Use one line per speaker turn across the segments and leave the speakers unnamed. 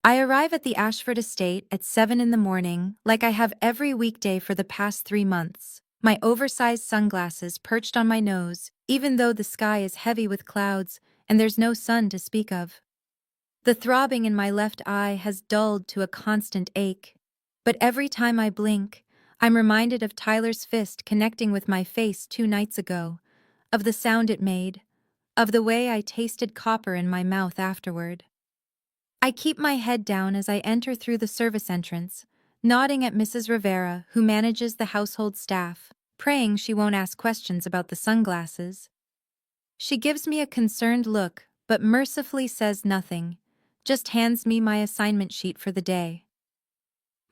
I arrive at the Ashford estate at 7 in the morning, like I have every weekday for the past 3 months. My oversized sunglasses perched on my nose, even though the sky is heavy with clouds and there's no sun to speak of. The throbbing in my left eye has dulled to a constant ache. But every time I blink, I'm reminded of Tyler's fist connecting with my face 2 nights ago, of the sound it made, of the way I tasted copper in my mouth afterward. I keep my head down as I enter through the service entrance, nodding at Mrs. Rivera, who manages the household staff, praying she won't ask questions about the sunglasses. She gives me a concerned look, but mercifully says nothing, just hands me my assignment sheet for the day.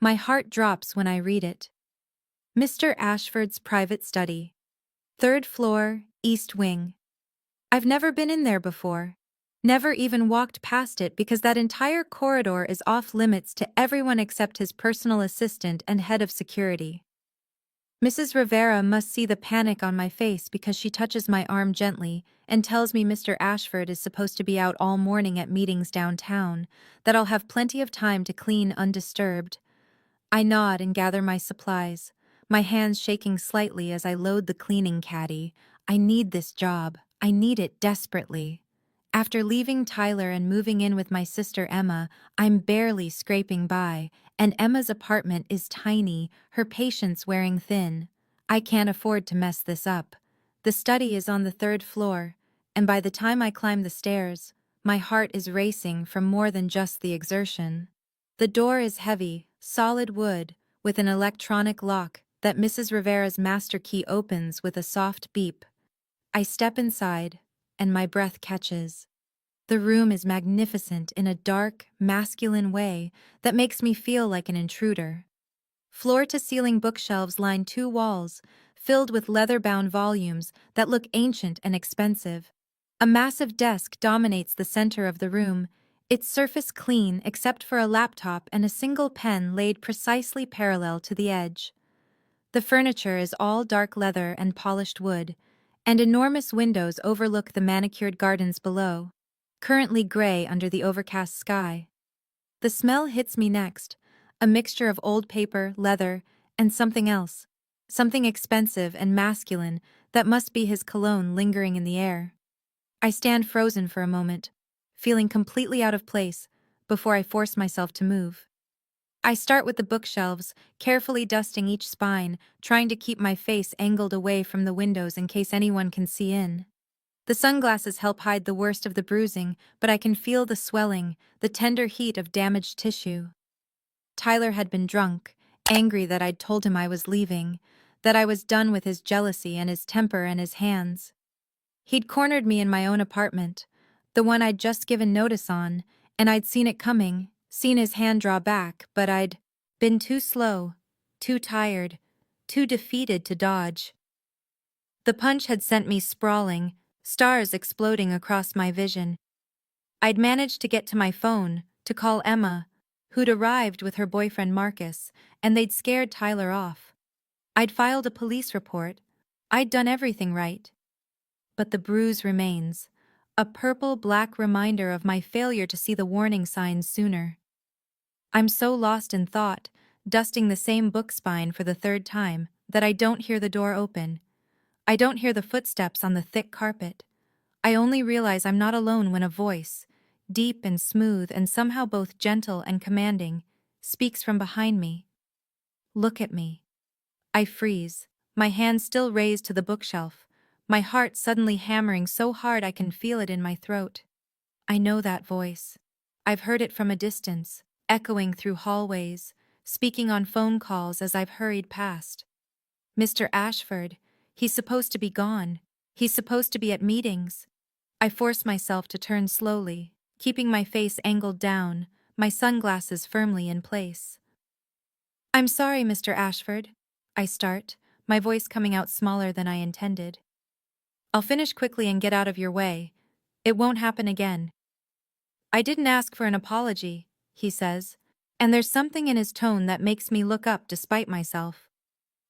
My heart drops when I read it. Mr. Ashford's private study. 3rd floor, East Wing. I've never been in there before. Never even walked past it because that entire corridor is off limits to everyone except his personal assistant and head of security. Mrs. Rivera must see the panic on my face because she touches my arm gently and tells me Mr. Ashford is supposed to be out all morning at meetings downtown, that I'll have plenty of time to clean undisturbed. I nod and gather my supplies, my hands shaking slightly as I load the cleaning caddy. I need this job. I need it desperately. After leaving Tyler and moving in with my sister Emma, I'm barely scraping by, and Emma's apartment is tiny, her patience wearing thin. I can't afford to mess this up. The study is on the 3rd floor, and by the time I climb the stairs, my heart is racing from more than just the exertion. The door is heavy, solid wood, with an electronic lock that Mrs. Rivera's master key opens with a soft beep. I step inside, and my breath catches. The room is magnificent in a dark, masculine way that makes me feel like an intruder. Floor-to-ceiling bookshelves line 2 walls, filled with leather-bound volumes that look ancient and expensive. A massive desk dominates the center of the room, its surface clean except for a laptop and a single pen laid precisely parallel to the edge. The furniture is all dark leather and polished wood, and enormous windows overlook the manicured gardens below, currently gray under the overcast sky. The smell hits me next, a mixture of old paper, leather, and something else, something expensive and masculine that must be his cologne lingering in the air. I stand frozen for a moment, feeling completely out of place, before I force myself to move. I start with the bookshelves, carefully dusting each spine, trying to keep my face angled away from the windows in case anyone can see in. The sunglasses help hide the worst of the bruising, but I can feel the swelling, the tender heat of damaged tissue. Tyler had been drunk, angry that I'd told him I was leaving, that I was done with his jealousy and his temper and his hands. He'd cornered me in my own apartment, the one I'd just given notice on, and I'd seen it coming, seen his hand draw back, but I'd been too slow, too tired, too defeated to dodge. The punch had sent me sprawling, stars exploding across my vision. I'd managed to get to my phone, to call Emma, who'd arrived with her boyfriend Marcus, and they'd scared Tyler off. I'd filed a police report. I'd done everything right. But the bruise remains, a purple-black reminder of my failure to see the warning signs sooner. I'm so lost in thought, dusting the same book spine for the 3rd time, that I don't hear the door open. I don't hear the footsteps on the thick carpet. I only realize I'm not alone when a voice, deep and smooth and somehow both gentle and commanding, speaks from behind me. Look at me. I freeze, my hand still raised to the bookshelf, my heart suddenly hammering so hard I can feel it in my throat. I know that voice. I've heard it from a distance, echoing through hallways, speaking on phone calls as I've hurried past. Mr. Ashford, he's supposed to be gone. He's supposed to be at meetings. I force myself to turn slowly, keeping my face angled down, my sunglasses firmly in place. I'm sorry, Mr. Ashford. I start, my voice coming out smaller than I intended. I'll finish quickly and get out of your way. It won't happen again. I didn't ask for an apology, he says, and there's something in his tone that makes me look up despite myself.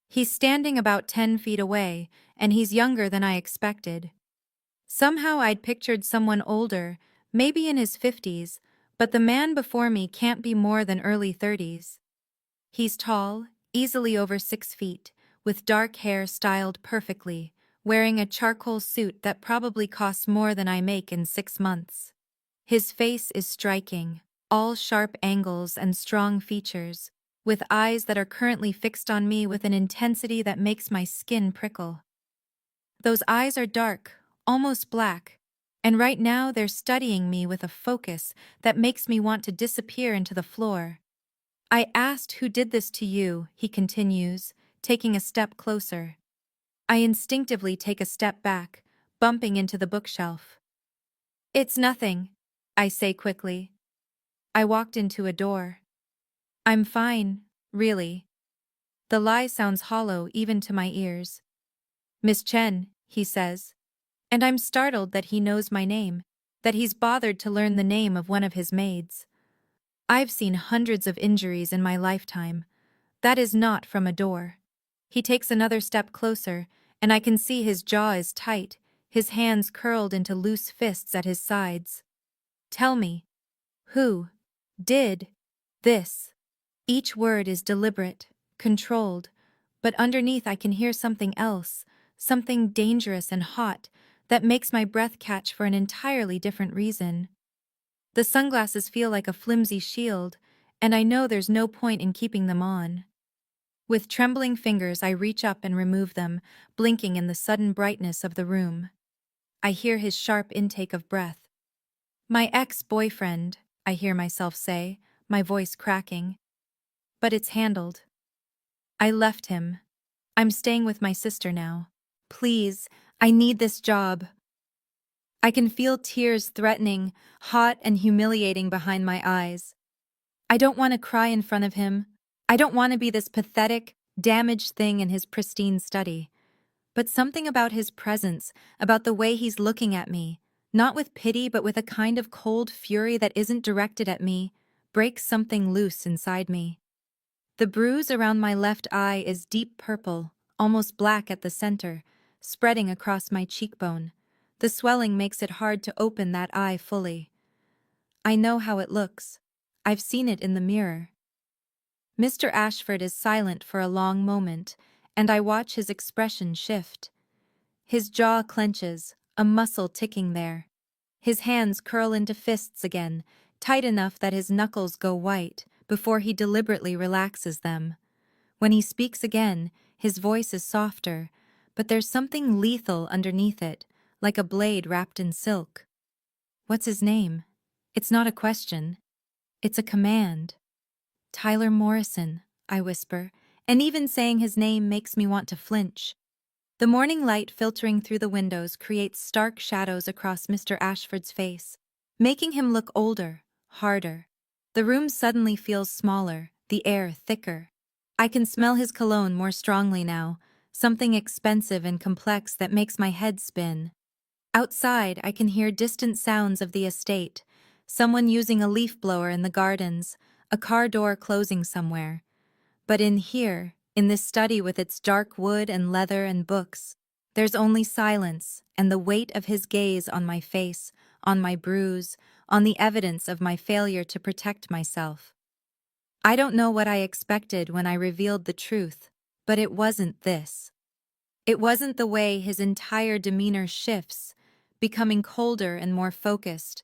He's standing about 10 feet away, and he's younger than I expected. Somehow I'd pictured someone older, maybe in his 50s, But the man before me can't be more than early 30s. He's tall, easily over 6 feet, with dark hair styled perfectly, wearing a charcoal suit that probably costs more than I make in 6 months. His face is striking, all sharp angles and strong features, with eyes that are currently fixed on me with an intensity that makes my skin prickle. Those eyes are dark, almost black, and right now they're studying me with a focus that makes me want to disappear into the floor. I asked who did this to you, he continues, taking a step closer. I instinctively take a step back, bumping into the bookshelf. It's nothing, I say quickly. I walked into a door. I'm fine, really. The lie sounds hollow even to my ears. Miss Chen, he says. And I'm startled that he knows my name, that he's bothered to learn the name of one of his maids. I've seen hundreds of injuries in my lifetime. That is not from a door. He takes another step closer, and I can see his jaw is tight, his hands curled into loose fists at his sides. Tell me, who did this? Each word is deliberate, controlled, but underneath I can hear something else, something dangerous and hot, that makes my breath catch for an entirely different reason. The sunglasses feel like a flimsy shield, and I know there's no point in keeping them on. With trembling fingers I reach up and remove them, blinking in the sudden brightness of the room. I hear his sharp intake of breath. My ex-boyfriend, I hear myself say, my voice cracking. But it's handled. I left him. I'm staying with my sister now. Please, I need this job. I can feel tears threatening, hot and humiliating behind my eyes. I don't want to cry in front of him. I don't want to be this pathetic, damaged thing in his pristine study. But something about his presence, about the way he's looking at me, not with pity but with a kind of cold fury that isn't directed at me, breaks something loose inside me. The bruise around my left eye is deep purple, almost black at the center, spreading across my cheekbone. The swelling makes it hard to open that eye fully. I know how it looks. I've seen it in the mirror. Mr. Ashford is silent for a long moment, and I watch his expression shift. His jaw clenches, a muscle ticking there. His hands curl into fists again, tight enough that his knuckles go white, before he deliberately relaxes them. When he speaks again, his voice is softer, but there's something lethal underneath it, like a blade wrapped in silk. What's his name? It's not a question. It's a command. Tyler Morrison, I whisper, and even saying his name makes me want to flinch. The morning light filtering through the windows creates stark shadows across Mr. Ashford's face, making him look older, harder. The room suddenly feels smaller, the air thicker. I can smell his cologne more strongly now, something expensive and complex that makes my head spin. Outside, I can hear distant sounds of the estate, someone using a leaf blower in the gardens, a car door closing somewhere. But in here, in this study with its dark wood and leather and books, there's only silence and the weight of his gaze on my face, on my bruise, on the evidence of my failure to protect myself. I don't know what I expected when I revealed the truth, but it wasn't this. It wasn't the way his entire demeanor shifts, becoming colder and more focused.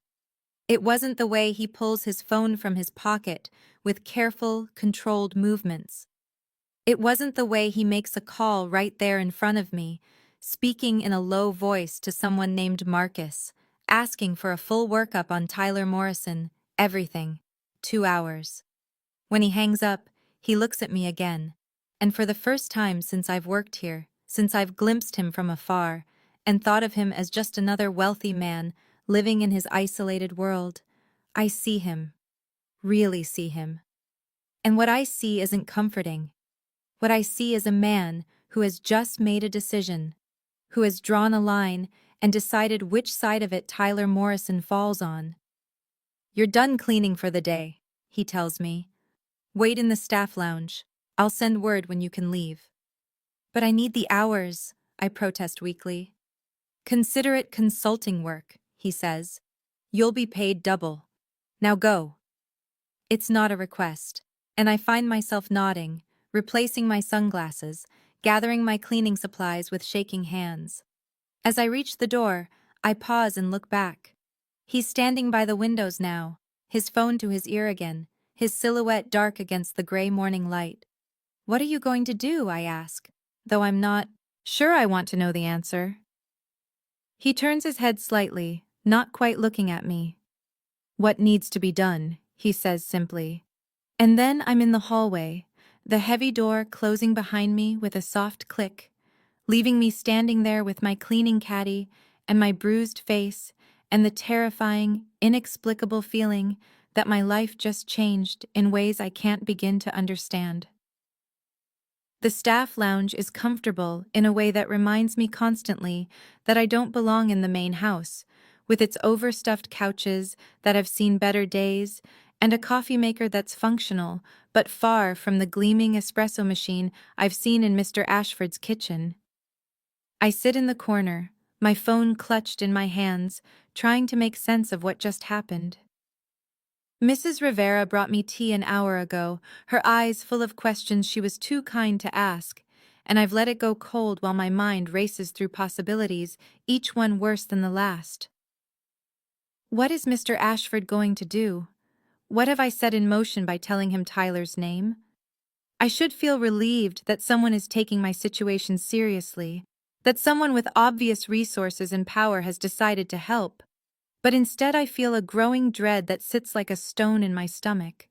It wasn't the way he pulls his phone from his pocket with careful, controlled movements. It wasn't the way he makes a call right there in front of me, speaking in a low voice to someone named Marcus, asking for a full workup on Tyler Morrison, everything. 2 hours. When he hangs up, he looks at me again, and for the first time since I've worked here, since I've glimpsed him from afar, and thought of him as just another wealthy man living in his isolated world, I see him, really see him. And what I see isn't comforting. What I see is a man who has just made a decision, who has drawn a line and decided which side of it Tyler Morrison falls on. You're done cleaning for the day, he tells me. Wait in the staff lounge. I'll send word when you can leave. But I need the hours, I protest weakly. Consider it consulting work, he says. You'll be paid double. Now go. It's not a request. And I find myself nodding, replacing my sunglasses, gathering my cleaning supplies with shaking hands. As I reach the door, I pause and look back. He's standing by the windows now, his phone to his ear again, his silhouette dark against the gray morning light. What are you going to do? I ask, though I'm not sure I want to know the answer. He turns his head slightly, not quite looking at me. What needs to be done, he says simply. And then I'm in the hallway, the heavy door closing behind me with a soft click, leaving me standing there with my cleaning caddy and my bruised face and the terrifying, inexplicable feeling that my life just changed in ways I can't begin to understand. The staff lounge is comfortable in a way that reminds me constantly that I don't belong in the main house, with its overstuffed couches that have seen better days and a coffee maker that's functional, but far from the gleaming espresso machine I've seen in Mr. Ashford's kitchen. I sit in the corner, my phone clutched in my hands, trying to make sense of what just happened. Mrs. Rivera brought me tea an hour ago, her eyes full of questions she was too kind to ask, and I've let it go cold while my mind races through possibilities, each one worse than the last. What is Mr. Ashford going to do? What have I set in motion by telling him Tyler's name? I should feel relieved that someone is taking my situation seriously, that someone with obvious resources and power has decided to help. But instead I feel a growing dread that sits like a stone in my stomach.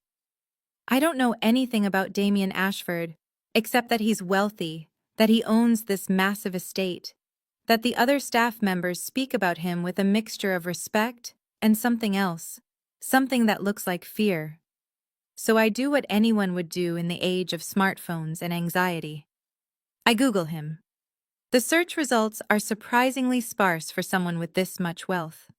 I don't know anything about Damien Ashford, except that he's wealthy, that he owns this massive estate, that the other staff members speak about him with a mixture of respect and something else, something that looks like fear. So I do what anyone would do in the age of smartphones and anxiety. I Google him. The search results are surprisingly sparse for someone with this much wealth.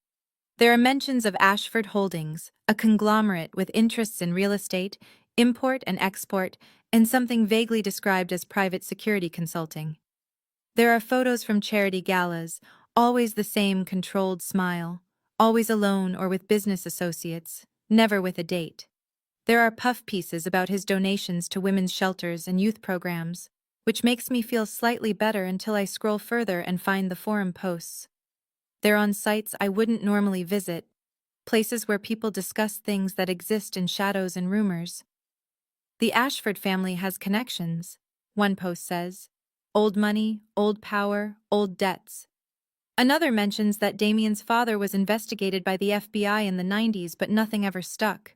There are mentions of Ashford Holdings, a conglomerate with interests in real estate, import and export, and something vaguely described as private security consulting. There are photos from charity galas, always the same controlled smile, always alone or with business associates, never with a date. There are puff pieces about his donations to women's shelters and youth programs, which makes me feel slightly better until I scroll further and find the forum posts. They're on sites I wouldn't normally visit, places where people discuss things that exist in shadows and rumors. The Ashford family has connections, one post says. Old money, old power, old debts. Another mentions that Damien's father was investigated by the FBI in the 90s, but nothing ever stuck.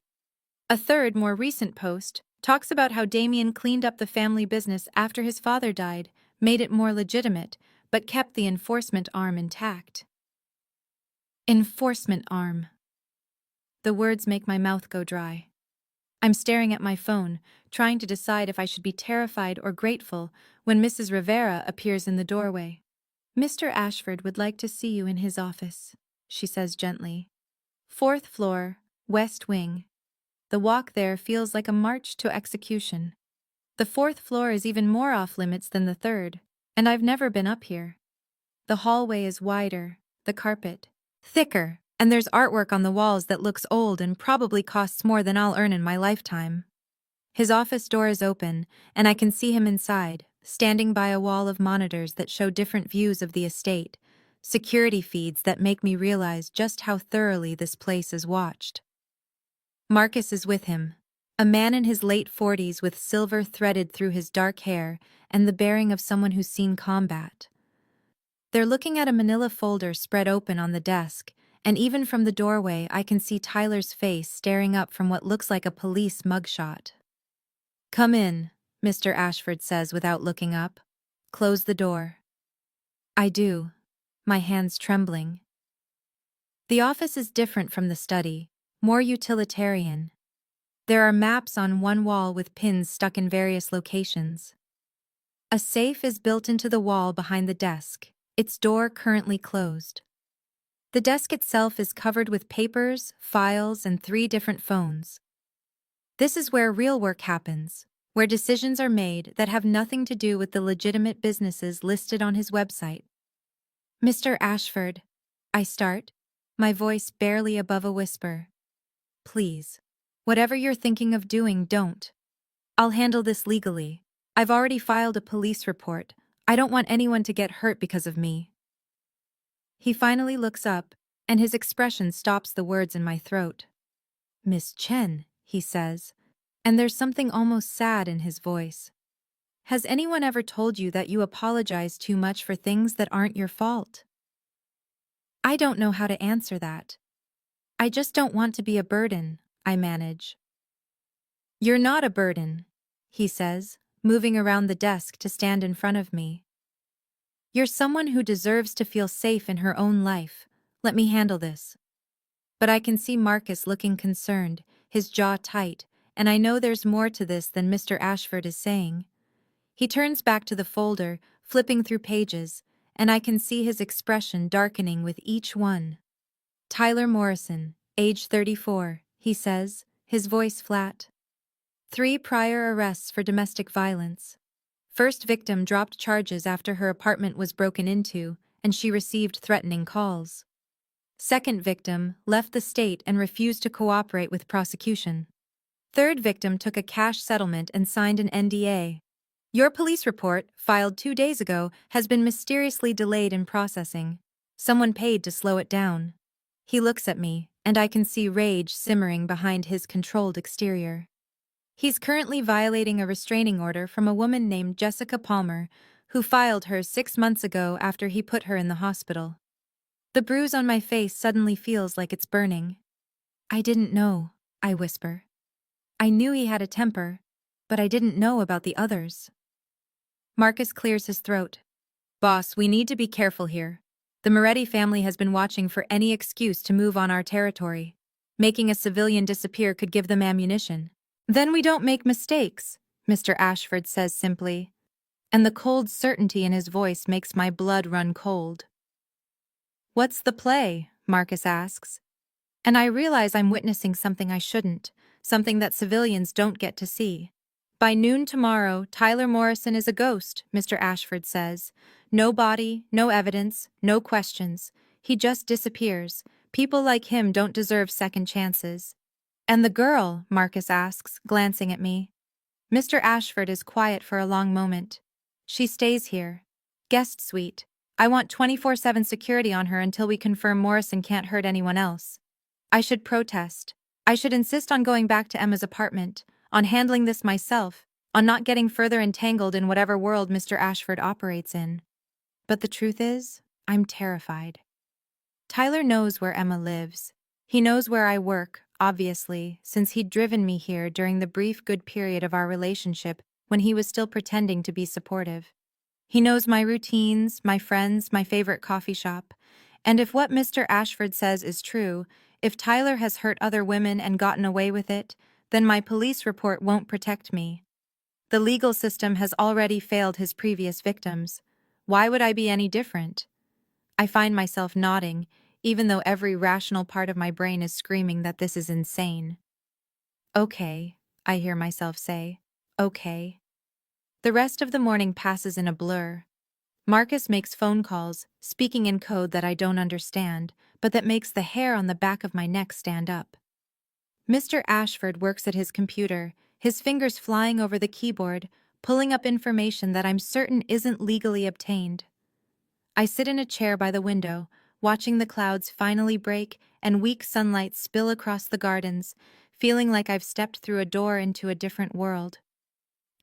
A third, more recent post talks about how Damien cleaned up the family business after his father died, made it more legitimate, but kept the enforcement arm intact. Enforcement arm. The words make my mouth go dry. I'm staring at my phone, trying to decide if I should be terrified or grateful when Mrs. Rivera appears in the doorway. Mr. Ashford would like to see you in his office, she says gently. 4th floor, west wing. The walk there feels like a march to execution. The 4th floor is even more off-limits than the 3rd, and I've never been up here. The hallway is wider, the carpet thicker, and there's artwork on the walls that looks old and probably costs more than I'll earn in my lifetime. His office door is open, and I can see him inside, standing by a wall of monitors that show different views of the estate, security feeds that make me realize just how thoroughly this place is watched. Marcus is with him, a man in his late 40s with silver threaded through his dark hair and the bearing of someone who's seen combat. They're looking at a manila folder spread open on the desk, and even from the doorway I can see Tyler's face staring up from what looks like a police mugshot. "Come in," Mr. Ashford says without looking up. "Close the door." I do, my hands trembling. The office is different from the study, more utilitarian. There are maps on one wall with pins stuck in various locations. A safe is built into the wall behind the desk, its door currently closed. The desk itself is covered with papers, files, and 3 different phones. This is where real work happens, where decisions are made that have nothing to do with the legitimate businesses listed on his website. "Mr. Ashford," I start, my voice barely above a whisper. please. Whatever you're thinking of doing, don't. I'll handle this legally. I've already filed a police report. I don't want anyone to get hurt because of me. He finally looks up, and his expression stops the words in my throat. Miss Chen, he says, and there's something almost sad in his voice. Has anyone ever told you that you apologize too much for things that aren't your fault? I don't know how to answer that. I just don't want to be a burden, I manage. You're not a burden, he says, moving around the desk to stand in front of me. You're someone who deserves to feel safe in her own life. Let me handle this. But I can see Marcus looking concerned, his jaw tight, and I know there's more to this than Mr. Ashford is saying. He turns back to the folder, flipping through pages, and I can see his expression darkening with each one. Tyler Morrison, age 34, he says, his voice flat. 3 prior arrests for domestic violence. First victim dropped charges after her apartment was broken into, and she received threatening calls. Second victim left the state and refused to cooperate with prosecution. Third victim took a cash settlement and signed an NDA. Your police report, filed 2 days ago, has been mysteriously delayed in processing. Someone paid to slow it down. He looks at me, and I can see rage simmering behind his controlled exterior. He's currently violating a restraining order from a woman named Jessica Palmer, who filed hers 6 months ago after he put her in the hospital. The bruise on my face suddenly feels like it's burning. I didn't know, I whisper. I knew he had a temper, but I didn't know about the others. Marcus clears his throat. Boss, we need to be careful here. The Moretti family has been watching for any excuse to move on our territory. Making a civilian disappear could give them ammunition. Then we don't make mistakes, Mr. Ashford says simply, and the cold certainty in his voice makes my blood run cold. What's the play? Marcus asks. And I realize I'm witnessing something I shouldn't, something that civilians don't get to see. By noon tomorrow, Tyler Morrison is a ghost, Mr. Ashford says. No body, no evidence, no questions. He just disappears. People like him don't deserve second chances. And the girl, Marcus asks, glancing at me. Mr. Ashford is quiet for a long moment. She stays here. Guest suite. I want 24/7 security on her until we confirm Morrison can't hurt anyone else. I should protest. I should insist on going back to Emma's apartment, on handling this myself, on not getting further entangled in whatever world Mr. Ashford operates in. But the truth is, I'm terrified. Tyler knows where Emma lives. He knows where I work, obviously, since he'd driven me here during the brief good period of our relationship when he was still pretending to be supportive. He knows my routines, my friends, my favorite coffee shop. And if what Mr. Ashford says is true, if Tyler has hurt other women and gotten away with it, then my police report won't protect me. The legal system has already failed his previous victims. Why would I be any different? I find myself nodding, even though every rational part of my brain is screaming that this is insane. Okay, I hear myself say. Okay. The rest of the morning passes in a blur. Marcus makes phone calls, speaking in code that I don't understand, but that makes the hair on the back of my neck stand up. Mr. Ashford works at his computer, his fingers flying over the keyboard, pulling up information that I'm certain isn't legally obtained. I sit in a chair by the window, watching the clouds finally break and weak sunlight spill across the gardens, feeling like I've stepped through a door into a different world.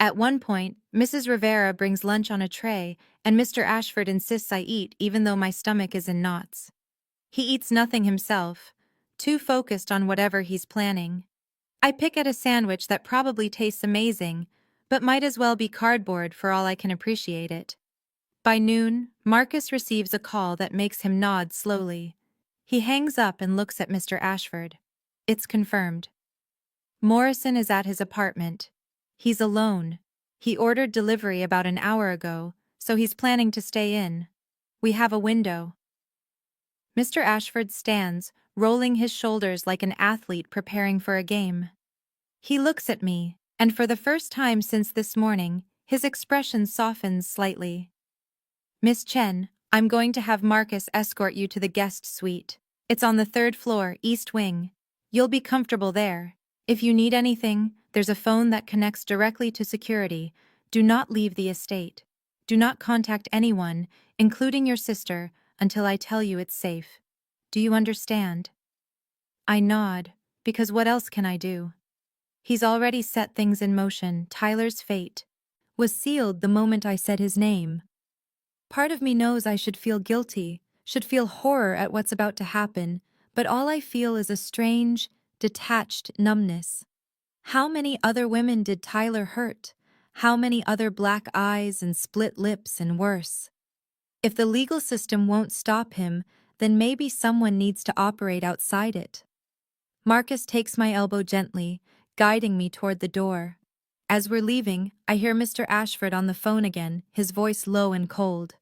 At one point, Mrs. Rivera brings lunch on a tray, and Mr. Ashford insists I eat even though my stomach is in knots. He eats nothing himself, too focused on whatever he's planning. I pick at a sandwich that probably tastes amazing, but might as well be cardboard for all I can appreciate it. By noon, Marcus receives a call that makes him nod slowly. He hangs up and looks at Mr. Ashford. It's confirmed. Morrison is at his apartment. He's alone. He ordered delivery about an hour ago, so he's planning to stay in. We have a window. Mr. Ashford stands, rolling his shoulders like an athlete preparing for a game. He looks at me, and for the first time since this morning, his expression softens slightly. Miss Chen, I'm going to have Marcus escort you to the guest suite. It's on the 3rd floor, east wing. You'll be comfortable there. If you need anything, there's a phone that connects directly to security. Do not leave the estate. Do not contact anyone, including your sister, until I tell you it's safe. Do you understand? I nod, because what else can I do? He's already set things in motion. Tyler's fate was sealed the moment I said his name. Part of me knows I should feel guilty, should feel horror at what's about to happen, but all I feel is a strange, detached numbness. How many other women did Tyler hurt? How many other black eyes and split lips and worse? If the legal system won't stop him, then maybe someone needs to operate outside it. Marcus takes my elbow gently, guiding me toward the door. As we're leaving, I hear Mr. Ashford on the phone again, his voice low and cold.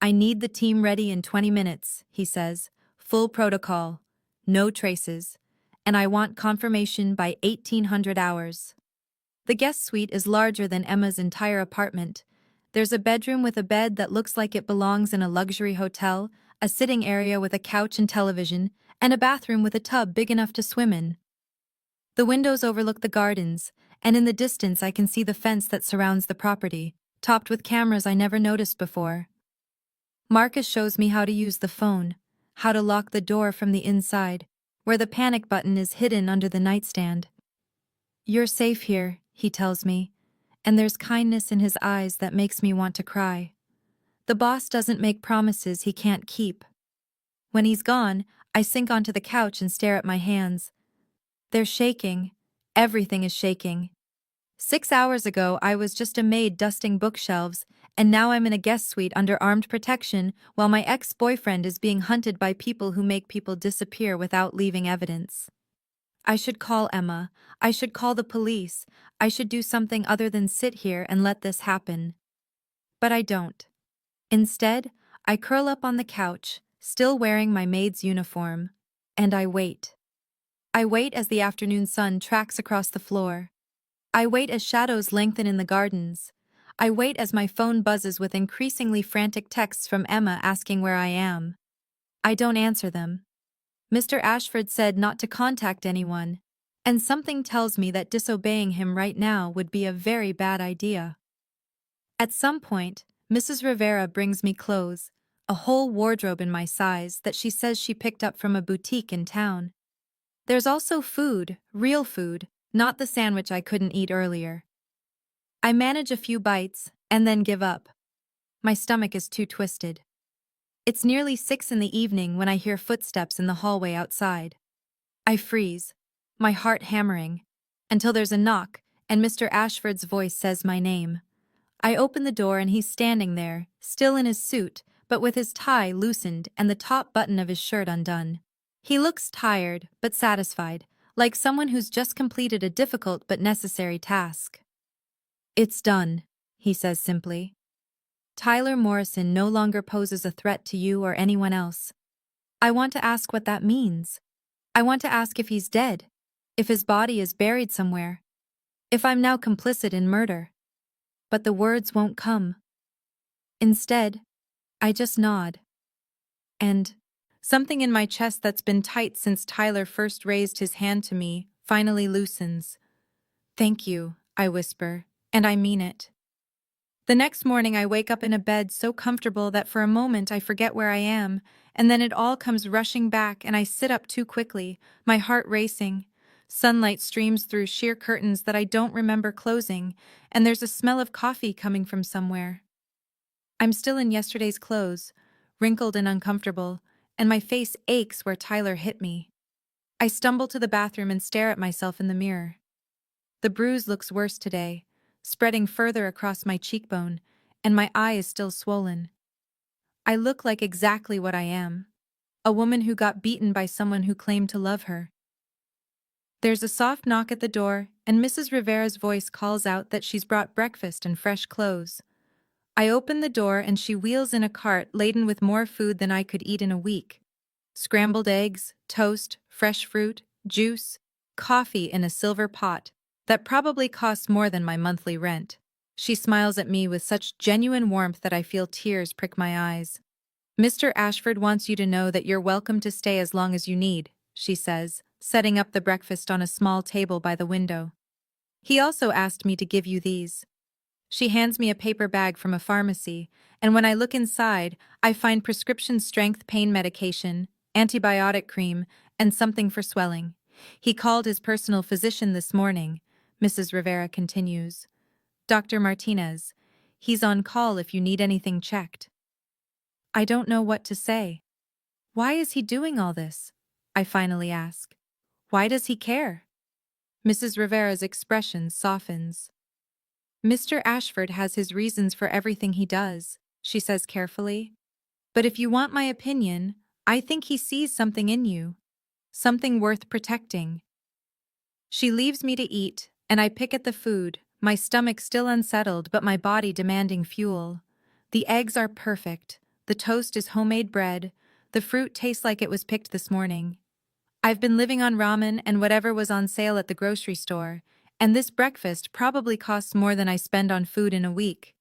I need the team ready in 20 minutes, he says. Full protocol. No traces. And I want confirmation by 1800 hours. The guest suite is larger than Emma's entire apartment. There's a bedroom with a bed that looks like it belongs in a luxury hotel, a sitting area with a couch and television, and a bathroom with a tub big enough to swim in. The windows overlook the gardens, and in the distance I can see the fence that surrounds the property, topped with cameras I never noticed before. Marcus shows me how to use the phone, how to lock the door from the inside, where the panic button is hidden under the nightstand. You're safe here, he tells me, and there's kindness in his eyes that makes me want to cry. The boss doesn't make promises he can't keep. When he's gone, I sink onto the couch and stare at my hands. They're shaking. Everything is shaking. 6 hours ago I was just a maid dusting bookshelves, and now I'm in a guest suite under armed protection while my ex-boyfriend is being hunted by people who make people disappear without leaving evidence. I should call Emma. I should call the police. I should do something other than sit here and let this happen. But I don't. Instead, I curl up on the couch, still wearing my maid's uniform, and I wait. I wait as the afternoon sun tracks across the floor. I wait as shadows lengthen in the gardens. I wait as my phone buzzes with increasingly frantic texts from Emma asking where I am. I don't answer them. Mr. Ashford said not to contact anyone, and something tells me that disobeying him right now would be a very bad idea. At some point, Mrs. Rivera brings me clothes, a whole wardrobe in my size that she says she picked up from a boutique in town. There's also food, real food, not the sandwich I couldn't eat earlier. I manage a few bites, and then give up. My stomach is too twisted. It's nearly 6 in the evening when I hear footsteps in the hallway outside. I freeze, my heart hammering, until there's a knock, and Mr. Ashford's voice says my name. I open the door and he's standing there, still in his suit, but with his tie loosened and the top button of his shirt undone. He looks tired, but satisfied, like someone who's just completed a difficult but necessary task. It's done, he says simply. Tyler Morrison no longer poses a threat to you or anyone else. I want to ask what that means. I want to ask if he's dead, if his body is buried somewhere, if I'm now complicit in murder. But the words won't come. Instead, I just nod. And something in my chest that's been tight since Tyler first raised his hand to me finally loosens. Thank you, I whisper, and I mean it. The next morning I wake up in a bed so comfortable that for a moment I forget where I am, and then it all comes rushing back and I sit up too quickly, my heart racing. Sunlight streams through sheer curtains that I don't remember closing, and there's a smell of coffee coming from somewhere. I'm still in yesterday's clothes, wrinkled and uncomfortable, and my face aches where Tyler hit me. I stumble to the bathroom and stare at myself in the mirror. The bruise looks worse today, spreading further across my cheekbone, and my eye is still swollen. I look like exactly what I am, a woman who got beaten by someone who claimed to love her. There's a soft knock at the door, and Mrs. Rivera's voice calls out that she's brought breakfast and fresh clothes. I open the door and she wheels in a cart laden with more food than I could eat in a week. Scrambled eggs, toast, fresh fruit, juice, coffee in a silver pot that probably costs more than my monthly rent. She smiles at me with such genuine warmth that I feel tears prick my eyes. Mr. Ashford wants you to know that you're welcome to stay as long as you need, she says, setting up the breakfast on a small table by the window. He also asked me to give you these. She hands me a paper bag from a pharmacy, and when I look inside, I find prescription-strength pain medication, antibiotic cream, and something for swelling. He called his personal physician this morning, Mrs. Rivera continues. Dr. Martinez. He's on call if you need anything checked. I don't know what to say. Why is he doing all this? I finally ask. Why does he care? Mrs. Rivera's expression softens. Mr. Ashford has his reasons for everything he does, she says carefully. But if you want my opinion, I think he sees something in you. Something worth protecting. She leaves me to eat, and I pick at the food, my stomach still unsettled but my body demanding fuel. The eggs are perfect, the toast is homemade bread, the fruit tastes like it was picked this morning. I've been living on ramen and whatever was on sale at the grocery store, and this breakfast probably costs more than I spend on food in a week.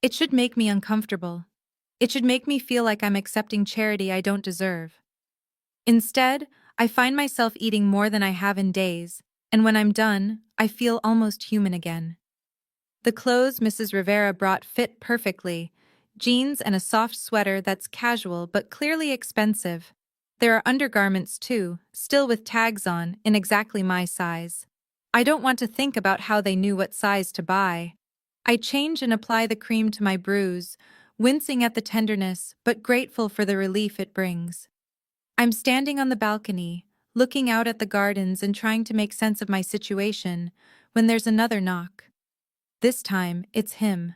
It should make me uncomfortable. It should make me feel like I'm accepting charity I don't deserve. Instead, I find myself eating more than I have in days, and when I'm done, I feel almost human again. The clothes Mrs. Rivera brought fit perfectly, jeans and a soft sweater that's casual but clearly expensive. There are undergarments too, still with tags on, in exactly my size. I don't want to think about how they knew what size to buy. I change and apply the cream to my bruise, wincing at the tenderness but grateful for the relief it brings. I'm standing on the balcony, looking out at the gardens and trying to make sense of my situation, when there's another knock. This time, it's him.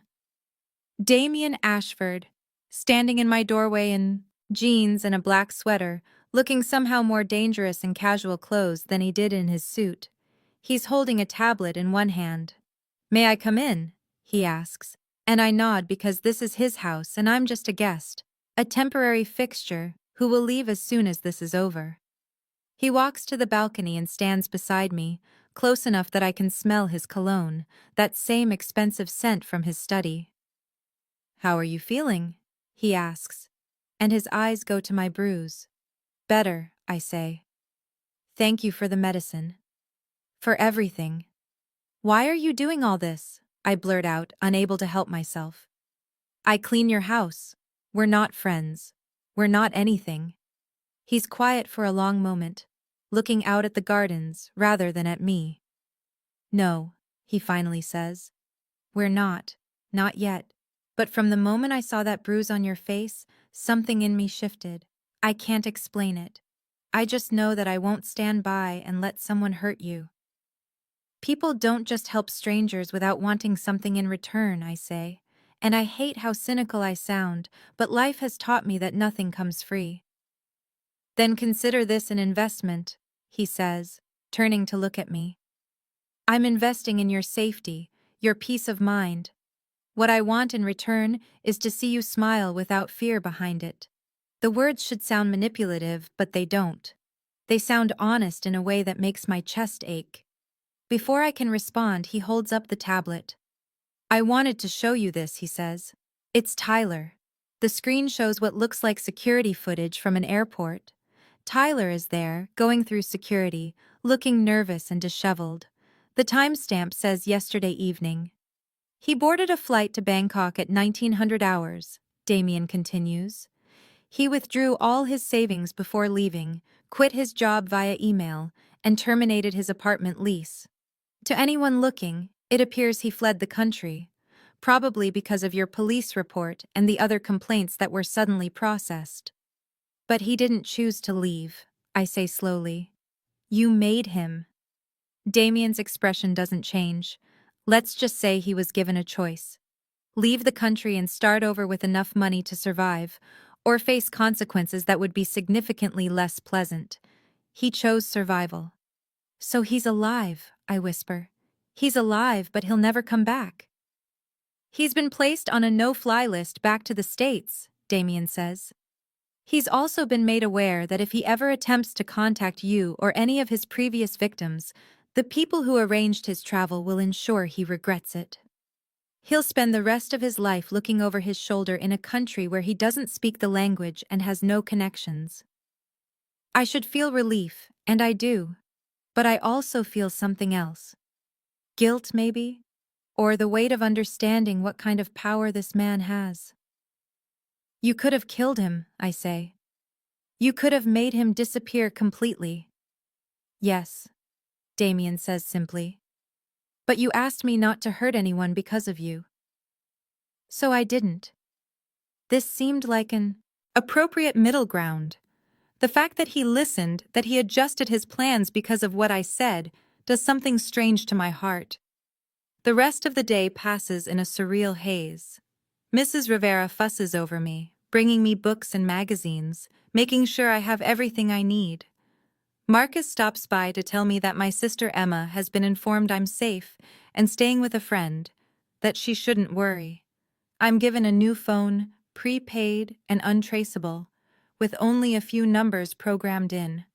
Damien Ashford, standing in my doorway in jeans and a black sweater, looking somehow more dangerous in casual clothes than he did in his suit. He's holding a tablet in one hand. May I come in? He asks, and I nod because this is his house and I'm just a guest, a temporary fixture who will leave as soon as this is over. He walks to the balcony and stands beside me, close enough that I can smell his cologne, that same expensive scent from his study. How are you feeling? He asks, and his eyes go to my bruise. Better, I say. Thank you for the medicine. For everything. Why are you doing all this? I blurt out, unable to help myself. I clean your house. We're not friends. We're not anything. He's quiet for a long moment, looking out at the gardens rather than at me. No, he finally says. We're not. Not yet. But from the moment I saw that bruise on your face, something in me shifted. I can't explain it. I just know that I won't stand by and let someone hurt you. People don't just help strangers without wanting something in return, I say. And I hate how cynical I sound, but life has taught me that nothing comes free. Then consider this an investment, he says, turning to look at me. I'm investing in your safety, your peace of mind. What I want in return is to see you smile without fear behind it. The words should sound manipulative, but they don't. They sound honest in a way that makes my chest ache. Before I can respond, he holds up the tablet. I wanted to show you this, he says. It's Tyler. The screen shows what looks like security footage from an airport. Tyler is there, going through security, looking nervous and disheveled. The timestamp says yesterday evening. He boarded a flight to Bangkok at 1900 hours, Damien continues. He withdrew all his savings before leaving, quit his job via email, and terminated his apartment lease. To anyone looking, it appears he fled the country, probably because of your police report and the other complaints that were suddenly processed. But he didn't choose to leave, I say slowly. You made him. Damien's expression doesn't change. Let's just say he was given a choice. Leave the country and start over with enough money to survive, or face consequences that would be significantly less pleasant. He chose survival. So he's alive, I whisper. He's alive, but he'll never come back. He's been placed on a no-fly list back to the States, Damien says. He's also been made aware that if he ever attempts to contact you or any of his previous victims, the people who arranged his travel will ensure he regrets it. He'll spend the rest of his life looking over his shoulder in a country where he doesn't speak the language and has no connections. I should feel relief, And I do. But I also feel something else. Guilt, maybe? Or the weight of understanding what kind of power this man has. You could have killed him, I say. You could have made him disappear completely. Yes, Damien says simply. But you asked me not to hurt anyone because of you. So I didn't. This seemed like an appropriate middle ground. The fact that he listened, that he adjusted his plans because of what I said, does something strange to my heart. The rest of the day passes in a surreal haze. Mrs. Rivera fusses over me, bringing me books and magazines, making sure I have everything I need. Marcus stops by to tell me that my sister Emma has been informed I'm safe and staying with a friend, that she shouldn't worry. I'm given a new phone, prepaid and untraceable, with only a few numbers programmed in.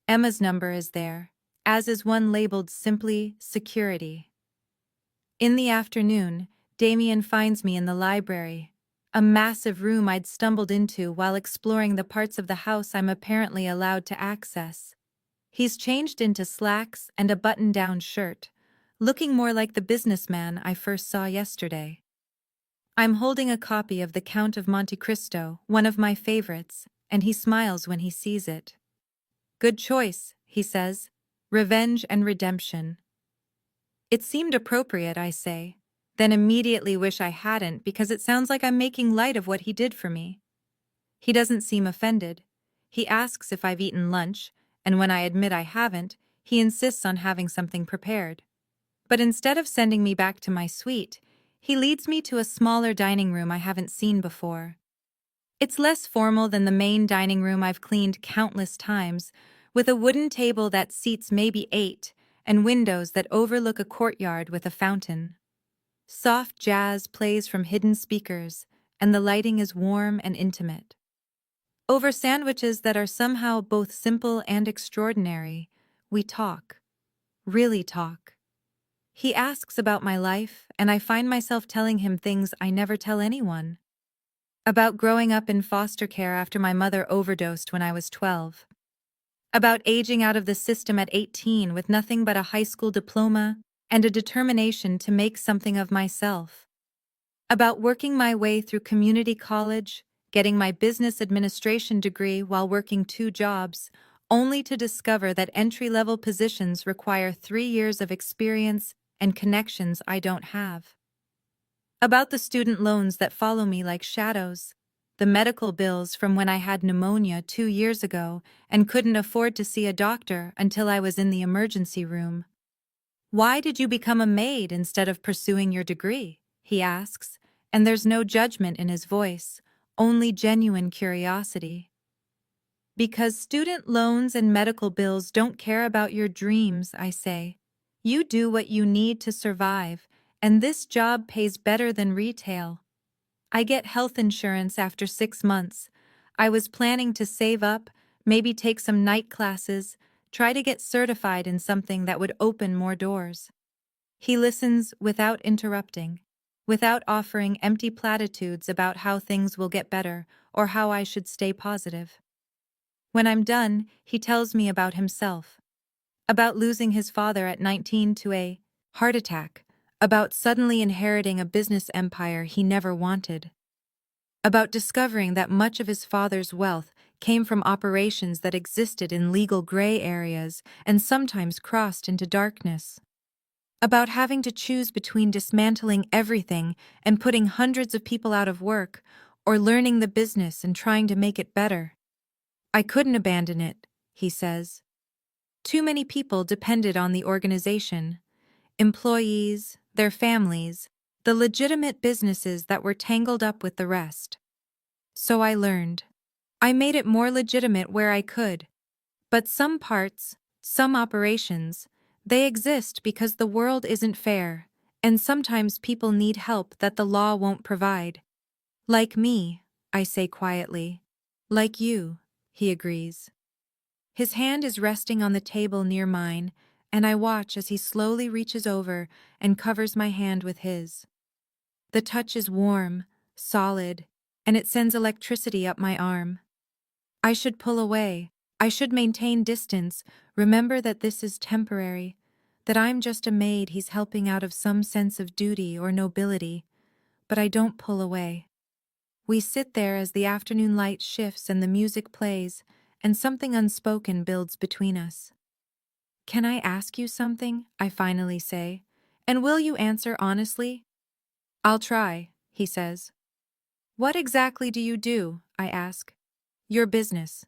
Emma's number is there, as is one labeled simply Security. In the afternoon, Damien finds me in the library, a massive room I'd stumbled into while exploring the parts of the house I'm apparently allowed to access. He's changed into slacks and a button-down shirt, looking more like the businessman I first saw yesterday. I'm holding a copy of The Count of Monte Cristo, one of my favorites, and he smiles when he sees it. Good choice, he says. Revenge and redemption. It seemed appropriate, I say, then immediately wish I hadn't because it sounds like I'm making light of what he did for me. He doesn't seem offended. He asks if I've eaten lunch, and when I admit I haven't, he insists on having something prepared. But instead of sending me back to my suite, he leads me to a smaller dining room I haven't seen before. It's less formal than the main dining room I've cleaned countless times, with a wooden table that seats maybe 8, and windows that overlook a courtyard with a fountain. Soft jazz plays from hidden speakers, and the lighting is warm and intimate. Over sandwiches that are somehow both simple and extraordinary, we talk. Really talk. He asks about my life, and I find myself telling him things I never tell anyone. About growing up in foster care after my mother overdosed when I was 12. About aging out of the system at 18 with nothing but a high school diploma and a determination to make something of myself. About working my way through community college, getting my business administration degree while working 2 jobs, only to discover that entry-level positions require 3 years of experience and connections I don't have. About the student loans that follow me like shadows, the medical bills from when I had pneumonia 2 years ago and couldn't afford to see a doctor until I was in the emergency room. Why did you become a maid instead of pursuing your degree? He asks, and there's no judgment in his voice, only genuine curiosity. Because student loans and medical bills don't care about your dreams, I say. You do what you need to survive, and this job pays better than retail. I get health insurance after 6 months. I was planning to save up, maybe take some night classes, try to get certified in something that would open more doors. He listens without interrupting, without offering empty platitudes about how things will get better or how I should stay positive. When I'm done, he tells me about himself. About losing his father at 19 to a heart attack. About suddenly inheriting a business empire he never wanted. About discovering that much of his father's wealth came from operations that existed in legal gray areas and sometimes crossed into darkness. About having to choose between dismantling everything and putting hundreds of people out of work, or learning the business and trying to make it better. I couldn't abandon it, he says. Too many people depended on the organization. Employees, their families, the legitimate businesses that were tangled up with the rest. So I learned. I made it more legitimate where I could. But some parts, some operations, they exist because the world isn't fair, and sometimes people need help that the law won't provide. Like me, I say quietly. Like you, he agrees. His hand is resting on the table near mine, and I watch as he slowly reaches over and covers my hand with his. The touch is warm, solid, and it sends electricity up my arm. I should pull away. I should maintain distance, remember that this is temporary, that I'm just a maid he's helping out of some sense of duty or nobility, but I don't pull away. We sit there as the afternoon light shifts and the music plays, and something unspoken builds between us. "Can I ask you something?" I finally say. "And will you answer honestly?" "I'll try," he says. "What exactly do you do?" I ask. "Your business."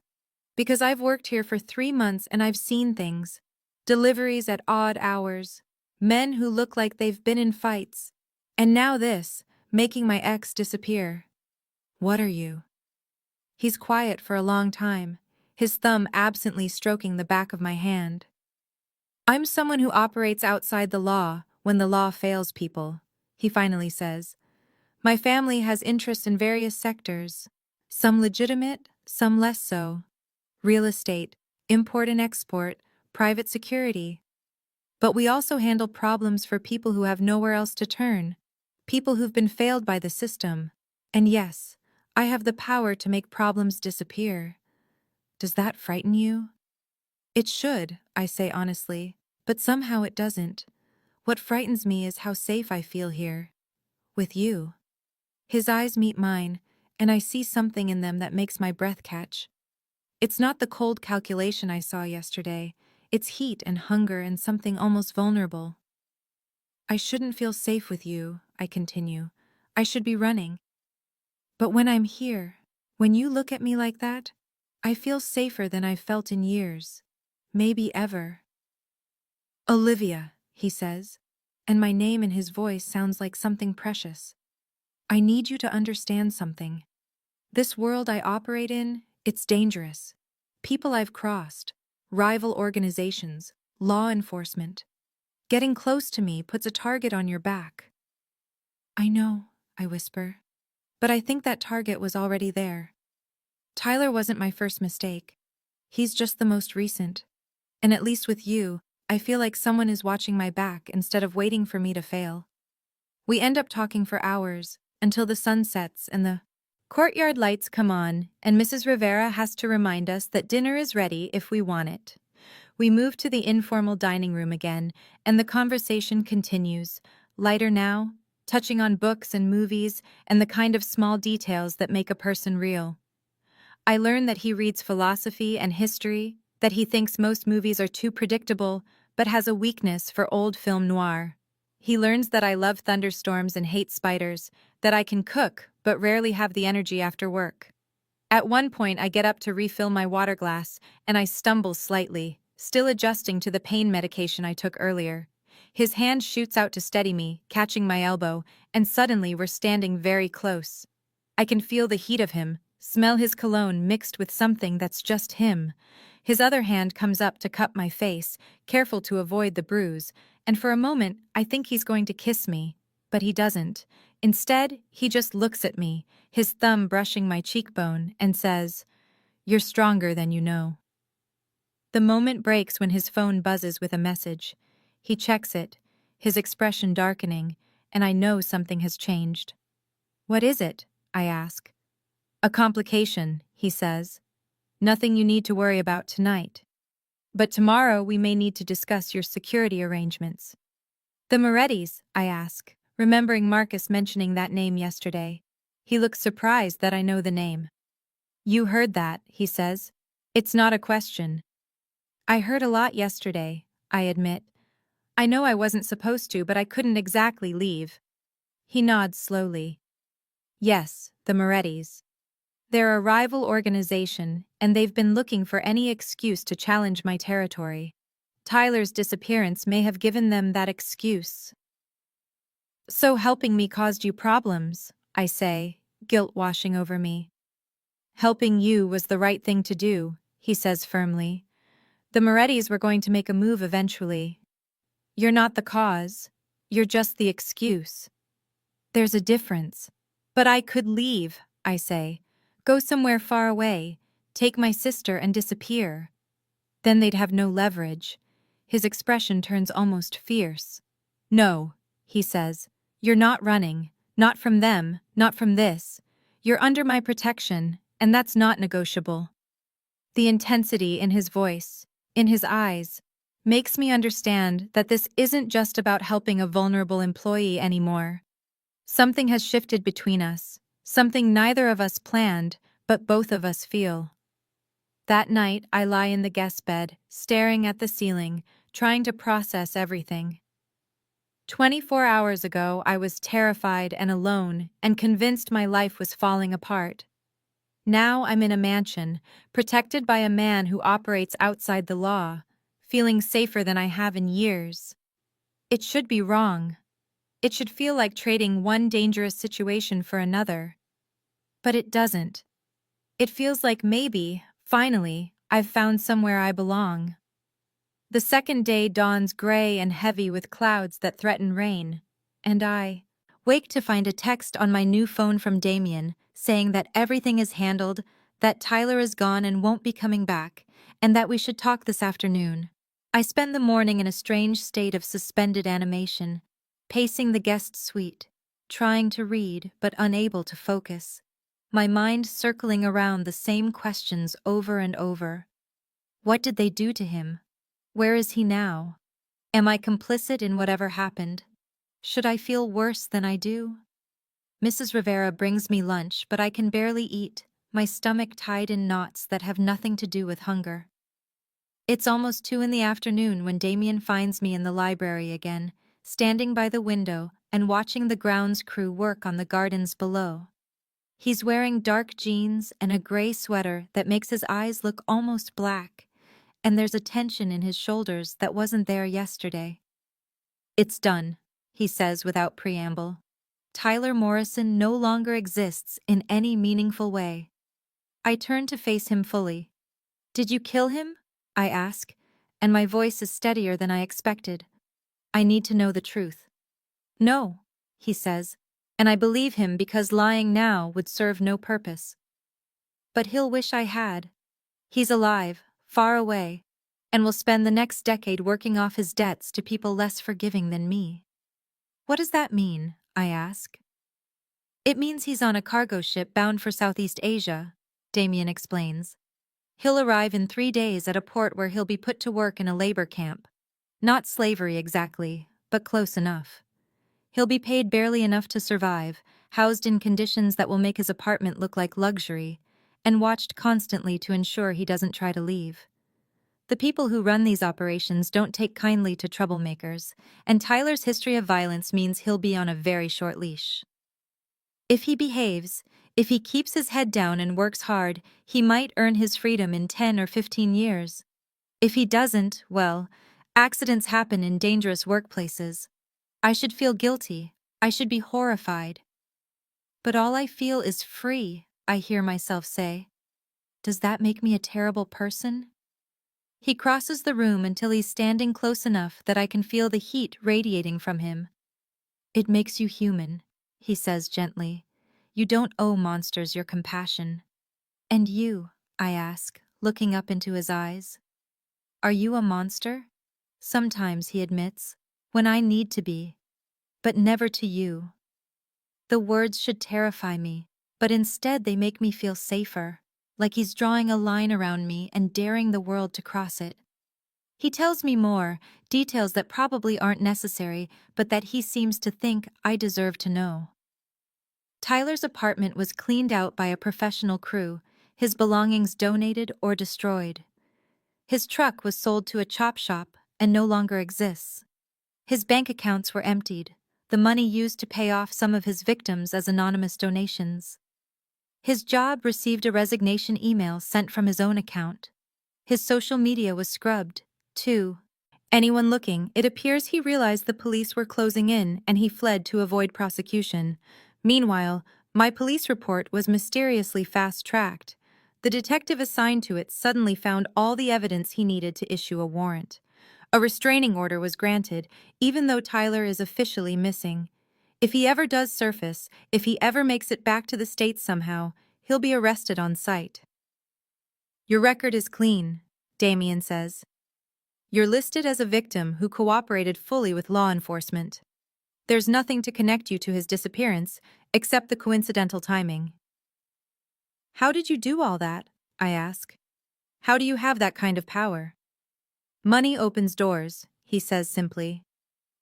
Because I've worked here for 3 months and I've seen things. Deliveries at odd hours. Men who look like they've been in fights. And now this, making my ex disappear. "What are you?" He's quiet for a long time, his thumb absently stroking the back of my hand. "I'm someone who operates outside the law when the law fails people," he finally says. "My family has interests in various sectors, some legitimate, some less so. Real estate, import and export, private security. But we also handle problems for people who have nowhere else to turn, people who've been failed by the system. And yes, I have the power to make problems disappear. Does that frighten you?" "It should," I say honestly, "but somehow it doesn't. What frightens me is how safe I feel here. With you." His eyes meet mine, and I see something in them that makes my breath catch. It's not the cold calculation I saw yesterday. It's heat and hunger and something almost vulnerable. "I shouldn't feel safe with you," I continue. "I should be running. But when I'm here, when you look at me like that, I feel safer than I've felt in years. Maybe ever." "Olivia," he says, and my name in his voice sounds like something precious. "I need you to understand something. This world I operate in, it's dangerous. People I've crossed, rival organizations, law enforcement. Getting close to me puts a target on your back." "I know," I whisper. "But I think that target was already there. Tyler wasn't my first mistake. He's just the most recent. And at least with you, I feel like someone is watching my back instead of waiting for me to fail." We end up talking for hours, until the sun sets and the courtyard lights come on, and Mrs. Rivera has to remind us that dinner is ready if we want it. We move to the informal dining room again, and the conversation continues, lighter now, touching on books and movies and the kind of small details that make a person real. I learn that he reads philosophy and history, that he thinks most movies are too predictable, but has a weakness for old film noir. He learns that I love thunderstorms and hate spiders, that I can cook but rarely have the energy after work. At one point, I get up to refill my water glass, and I stumble slightly, still adjusting to the pain medication I took earlier. His hand shoots out to steady me, catching my elbow, and suddenly we're standing very close. I can feel the heat of him, smell his cologne mixed with something that's just him. His other hand comes up to cup my face, careful to avoid the bruise, and for a moment I think he's going to kiss me, but he doesn't. Instead, he just looks at me, his thumb brushing my cheekbone, and says, "You're stronger than you know." The moment breaks when his phone buzzes with a message. He checks it, his expression darkening, and I know something has changed. "What is it?" I ask. "A complication," he says. "Nothing you need to worry about tonight. But tomorrow we may need to discuss your security arrangements." "The Morettis?" I ask, remembering Marcus mentioning that name yesterday. He looks surprised that I know the name. "You heard that," he says. "It's not a question." "I heard a lot yesterday," I admit. "I know I wasn't supposed to, but I couldn't exactly leave." He nods slowly. "Yes, the Morettis. They're a rival organization, and they've been looking for any excuse to challenge my territory. Tyler's disappearance may have given them that excuse." "So helping me caused you problems," I say, guilt washing over me. "Helping you was the right thing to do," he says firmly. "The Morettis were going to make a move eventually. You're not the cause. You're just the excuse." "There's a difference." "But I could leave," I say. "Go somewhere far away, take my sister and disappear. Then they'd have no leverage." His expression turns almost fierce. "No," he says. "You're not running. Not from them, not from this. You're under my protection, and that's not negotiable." The intensity in his voice, in his eyes, makes me understand that this isn't just about helping a vulnerable employee anymore. Something has shifted between us, something neither of us planned, but both of us feel. That night, I lie in the guest bed, staring at the ceiling, trying to process everything. 24 hours ago, I was terrified and alone and convinced my life was falling apart. Now I'm in a mansion, protected by a man who operates outside the law, feeling safer than I have in years. It should be wrong. It should feel like trading one dangerous situation for another. But it doesn't. It feels like maybe, finally, I've found somewhere I belong. The second day dawns gray and heavy with clouds that threaten rain, and I wake to find a text on my new phone from Damien saying that everything is handled, that Tyler is gone and won't be coming back, and that we should talk this afternoon. I spend the morning in a strange state of suspended animation, pacing the guest suite, trying to read but unable to focus, my mind circling around the same questions over and over. What did they do to him? Where is he now? Am I complicit in whatever happened? Should I feel worse than I do? Mrs. Rivera brings me lunch, but I can barely eat, my stomach tied in knots that have nothing to do with hunger. It's almost 2 in the afternoon when Damien finds me in the library again, standing by the window and watching the grounds crew work on the gardens below. He's wearing dark jeans and a gray sweater that makes his eyes look almost black, and there's a tension in his shoulders that wasn't there yesterday. "It's done," he says without preamble. Tyler Morrison no longer exists in any meaningful way. I turn to face him fully. "Did you kill him?" I ask, and my voice is steadier than I expected. I need to know the truth. "No," he says, and I believe him because lying now would serve no purpose. But he'll wish I had. He's alive, far away, and will spend the next decade working off his debts to people less forgiving than me. "What does that mean?" I ask. "It means he's on a cargo ship bound for Southeast Asia," Damien explains. "He'll arrive in 3 days at a port where he'll be put to work in a labor camp. Not slavery exactly, but close enough. He'll be paid barely enough to survive, housed in conditions that will make his apartment look like luxury, and watched constantly to ensure he doesn't try to leave. The people who run these operations don't take kindly to troublemakers, and Tyler's history of violence means he'll be on a very short leash. If he behaves, if he keeps his head down and works hard, he might earn his freedom in 10 or 15 years. If he doesn't, well, accidents happen in dangerous workplaces. I should feel guilty. I should be horrified. But all I feel is free," I hear myself say. Does that make me a terrible person? He crosses the room until he's standing close enough that I can feel the heat radiating from him. "It makes you human," he says gently. "You don't owe monsters your compassion." "And you?" I ask, looking up into his eyes. "Are you a monster?" "Sometimes," he admits, "when I need to be. But never to you." The words should terrify me, but instead they make me feel safer, like he's drawing a line around me and daring the world to cross it. He tells me more, details that probably aren't necessary, but that he seems to think I deserve to know. Tyler's apartment was cleaned out by a professional crew, his belongings donated or destroyed. His truck was sold to a chop shop and no longer exists. His bank accounts were emptied, the money used to pay off some of his victims as anonymous donations. His job received a resignation email sent from his own account. His social media was scrubbed, too. Anyone looking, it appears he realized the police were closing in and he fled to avoid prosecution. Meanwhile, my police report was mysteriously fast-tracked. The detective assigned to it suddenly found all the evidence he needed to issue a warrant. A restraining order was granted, even though Tyler is officially missing. If he ever does surface, if he ever makes it back to the States somehow, he'll be arrested on sight. "Your record is clean," Damien says. "You're listed as a victim who cooperated fully with law enforcement. There's nothing to connect you to his disappearance, except the coincidental timing." "How did you do all that?" I ask. How do you have that kind of power? Money opens doors, he says simply.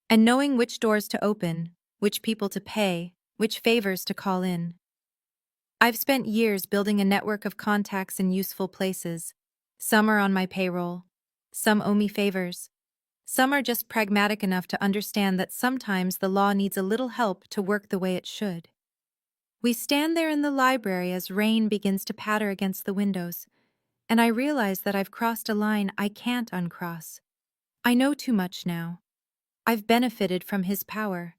And knowing which doors to open, which people to pay, which favors to call in. I've spent years building a network of contacts in useful places. Some are on my payroll. Some owe me favors. Some are just pragmatic enough to understand that sometimes the law needs a little help to work the way it should. We stand there in the library as rain begins to patter against the windows, and I realize that I've crossed a line I can't uncross. I know too much now. I've benefited from his power,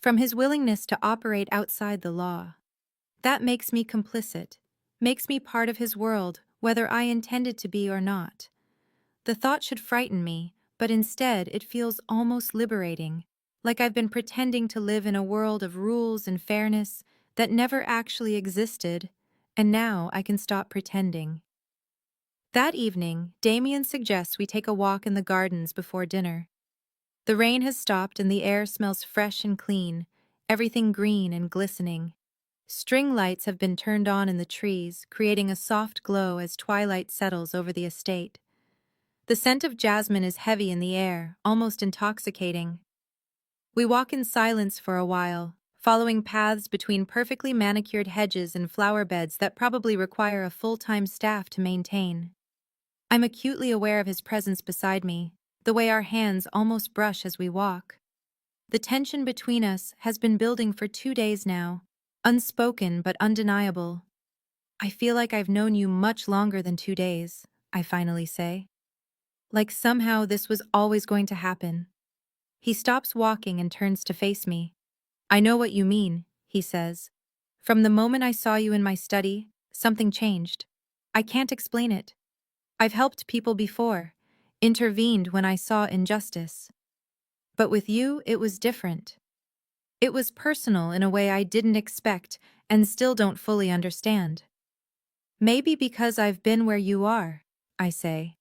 from his willingness to operate outside the law. That makes me complicit, makes me part of his world, whether I intended to be or not. The thought should frighten me, but instead it feels almost liberating, like I've been pretending to live in a world of rules and fairness that never actually existed, and now I can stop pretending. That evening, Damien suggests we take a walk in the gardens before dinner. The rain has stopped and the air smells fresh and clean, everything green and glistening. String lights have been turned on in the trees, creating a soft glow as twilight settles over the estate. The scent of jasmine is heavy in the air, almost intoxicating. We walk in silence for a while, following paths between perfectly manicured hedges and flower beds that probably require a full-time staff to maintain. I'm acutely aware of his presence beside me, the way our hands almost brush as we walk. The tension between us has been building for 2 days now, unspoken but undeniable. I feel like I've known you much longer than 2 days, I finally say. Like somehow this was always going to happen. He stops walking and turns to face me. I know what you mean, he says. From the moment I saw you in my study, something changed. I can't explain it. I've helped people before, intervened when I saw injustice. But with you, it was different. It was personal in a way I didn't expect and still don't fully understand. Maybe because I've been where you are, I say.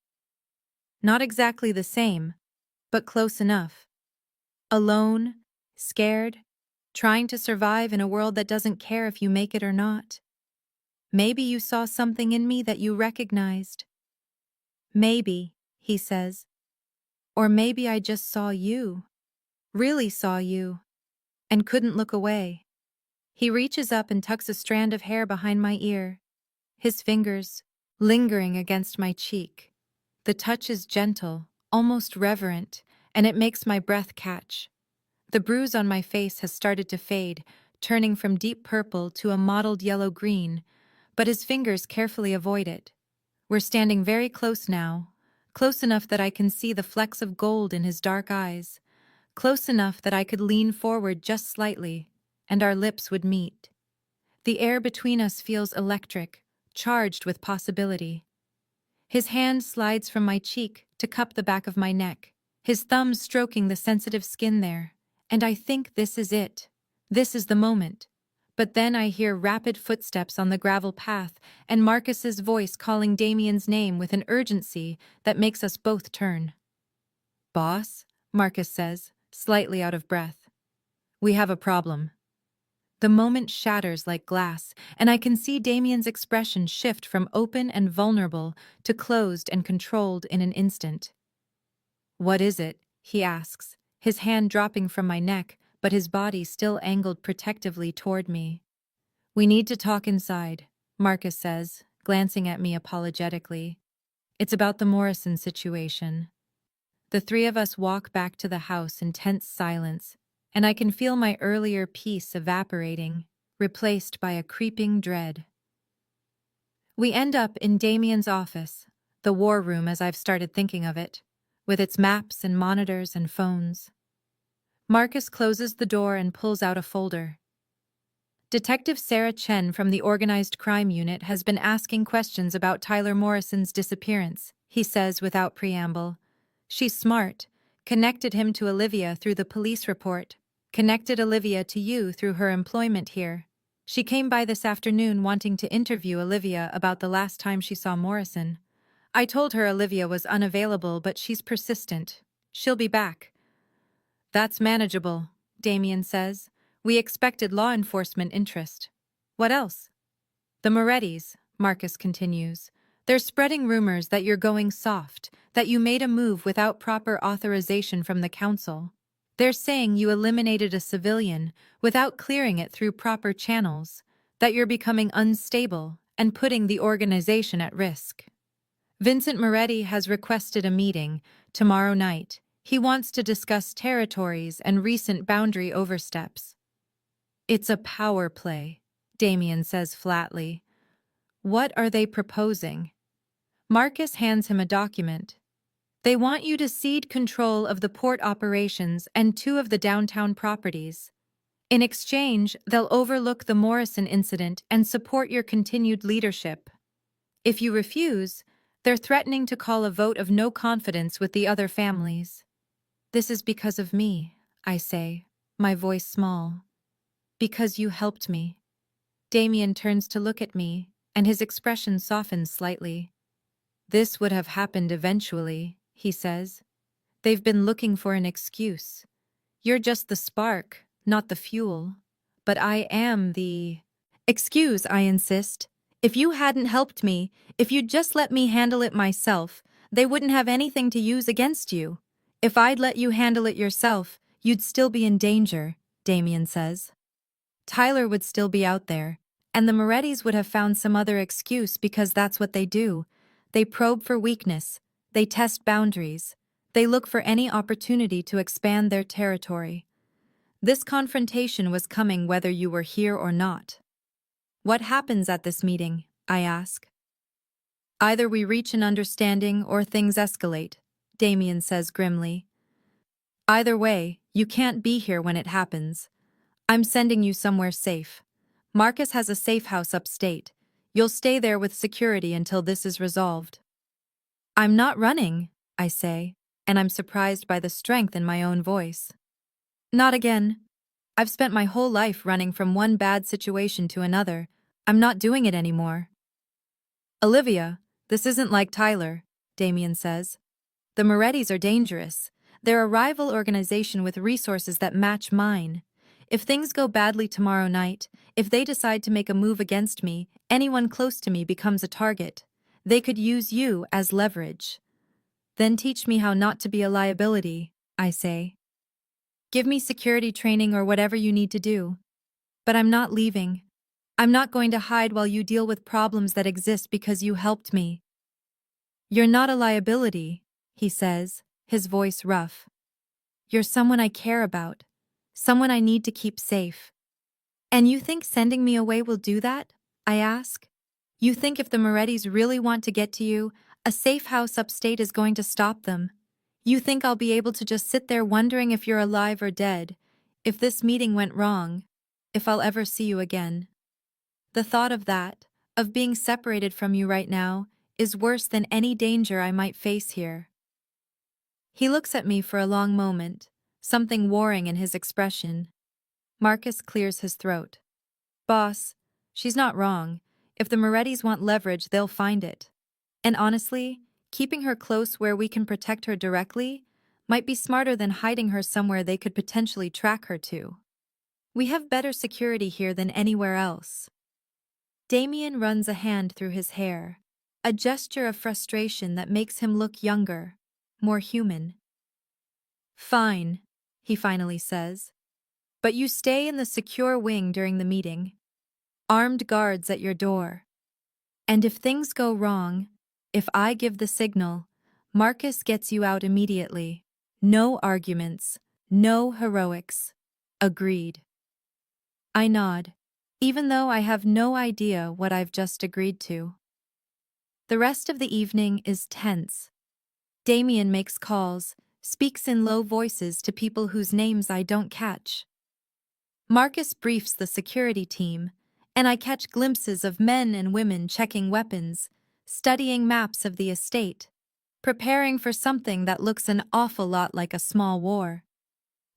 Not exactly the same, but close enough. Alone, scared, trying to survive in a world that doesn't care if you make it or not. Maybe you saw something in me that you recognized. Maybe, he says. Or maybe I just saw you. Really saw you. And couldn't look away. He reaches up and tucks a strand of hair behind my ear, his fingers lingering against my cheek. The touch is gentle, almost reverent, and it makes my breath catch. The bruise on my face has started to fade, turning from deep purple to a mottled yellow-green, but his fingers carefully avoid it. We're standing very close now, close enough that I can see the flecks of gold in his dark eyes, close enough that I could lean forward just slightly, and our lips would meet. The air between us feels electric, charged with possibility. His hand slides from my cheek to cup the back of my neck, his thumb stroking the sensitive skin there, and I think this is it. This is the moment. But then I hear rapid footsteps on the gravel path and Marcus's voice calling Damien's name with an urgency that makes us both turn. "Boss," Marcus says, slightly out of breath. "We have a problem." The moment shatters like glass, and I can see Damien's expression shift from open and vulnerable to closed and controlled in an instant. "What is it?" he asks, his hand dropping from my neck, but his body still angled protectively toward me. "We need to talk inside," Marcus says, glancing at me apologetically. "It's about the Morrison situation." The three of us walk back to the house in tense silence, and I can feel my earlier peace evaporating, replaced by a creeping dread. We end up in Damien's office, the war room as I've started thinking of it, with its maps and monitors and phones. Marcus closes the door and pulls out a folder. Detective Sarah Chen from the Organized Crime Unit has been asking questions about Tyler Morrison's disappearance, he says without preamble. She's smart, connected him to Olivia through the police report, connected Olivia to you through her employment here. She came by this afternoon wanting to interview Olivia about the last time she saw Morrison. I told her Olivia was unavailable, but she's persistent. She'll be back. That's manageable, Damien says. We expected law enforcement interest. What else? The Morettis, Marcus continues. They're spreading rumors that you're going soft, that you made a move without proper authorization from the council. They're saying you eliminated a civilian without clearing it through proper channels, that you're becoming unstable and putting the organization at risk. Vincent Moretti has requested a meeting tomorrow night. He wants to discuss territories and recent boundary oversteps. It's a power play, Damien says flatly. What are they proposing? Marcus hands him a document. They want you to cede control of the port operations and 2 of the downtown properties. In exchange, they'll overlook the Morrison incident and support your continued leadership. If you refuse, they're threatening to call a vote of no confidence with the other families. This is because of me, I say, my voice small. Because you helped me. Damien turns to look at me, and his expression softens slightly. This would have happened eventually, he says. They've been looking for an excuse. You're just the spark, not the fuel. But I am the excuse, I insist. If you hadn't helped me, if you'd just let me handle it myself, they wouldn't have anything to use against you. If I'd let you handle it yourself, you'd still be in danger, Damien says. Tyler would still be out there, and the Morettis would have found some other excuse because that's what they do. They probe for weakness, they test boundaries, they look for any opportunity to expand their territory. This confrontation was coming whether you were here or not. What happens at this meeting? I ask. Either we reach an understanding or things escalate, Damien says grimly. Either way, you can't be here when it happens. I'm sending you somewhere safe. Marcus has a safe house upstate. You'll stay there with security until this is resolved. I'm not running, I say, and I'm surprised by the strength in my own voice. Not again. I've spent my whole life running from one bad situation to another. I'm not doing it anymore. Olivia, this isn't like Tyler, Damien says. The Morettis are dangerous. They're a rival organization with resources that match mine. If things go badly tomorrow night, if they decide to make a move against me, anyone close to me becomes a target. They could use you as leverage. Then teach me how not to be a liability, I say. Give me security training or whatever you need to do. But I'm not leaving. I'm not going to hide while you deal with problems that exist because you helped me. You're not a liability, he says, his voice rough. You're someone I care about, someone I need to keep safe. And you think sending me away will do that? I ask. You think if the Morettis really want to get to you, a safe house upstate is going to stop them? You think I'll be able to just sit there wondering if you're alive or dead, if this meeting went wrong, if I'll ever see you again? The thought of that, of being separated from you right now, is worse than any danger I might face here. He looks at me for a long moment, something warring in his expression. Marcus clears his throat. Boss, she's not wrong. If the Morettis want leverage, they'll find it. And honestly, keeping her close where we can protect her directly might be smarter than hiding her somewhere they could potentially track her to. We have better security here than anywhere else. Damien runs a hand through his hair, a gesture of frustration that makes him look younger, more human. Fine, he finally says. But you stay in the secure wing during the meeting. Armed guards at your door. And if things go wrong, if I give the signal, Marcus gets you out immediately. No arguments, no heroics. Agreed. I nod, even though I have no idea what I've just agreed to. The rest of the evening is tense. Damien makes calls, speaks in low voices to people whose names I don't catch. Marcus briefs the security team, and I catch glimpses of men and women checking weapons, studying maps of the estate, preparing for something that looks an awful lot like a small war.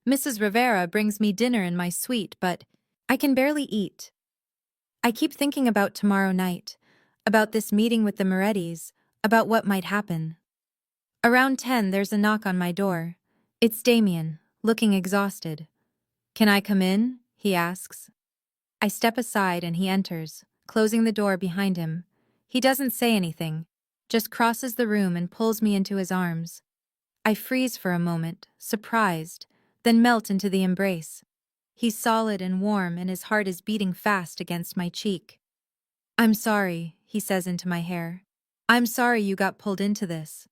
Mrs. Rivera brings me dinner in my suite, but I can barely eat. I keep thinking about tomorrow night, about this meeting with the Morettis, about what might happen. Around 10, there's a knock on my door. It's Damien, looking exhausted. Can I come in? He asks. I step aside and he enters, closing the door behind him. He doesn't say anything, just crosses the room and pulls me into his arms. I freeze for a moment, surprised, then melt into the embrace. He's solid and warm and his heart is beating fast against my cheek. "I'm sorry," he says into my hair. "I'm sorry you got pulled into this.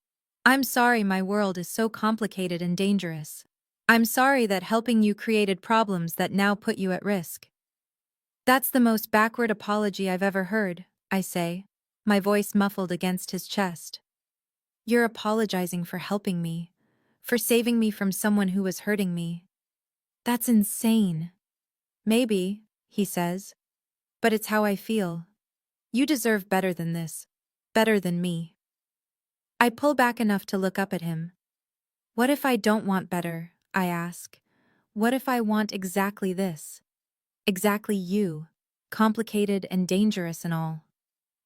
I'm sorry my world is so complicated and dangerous. I'm sorry that helping you created problems that now put you at risk." "That's the most backward apology I've ever heard," I say, my voice muffled against his chest. "You're apologizing for helping me, for saving me from someone who was hurting me. That's insane." "Maybe," he says, "but it's how I feel. You deserve better than this. Better than me." I pull back enough to look up at him. "What if I don't want better?" I ask. "What if I want exactly this? Exactly you, complicated and dangerous and all?"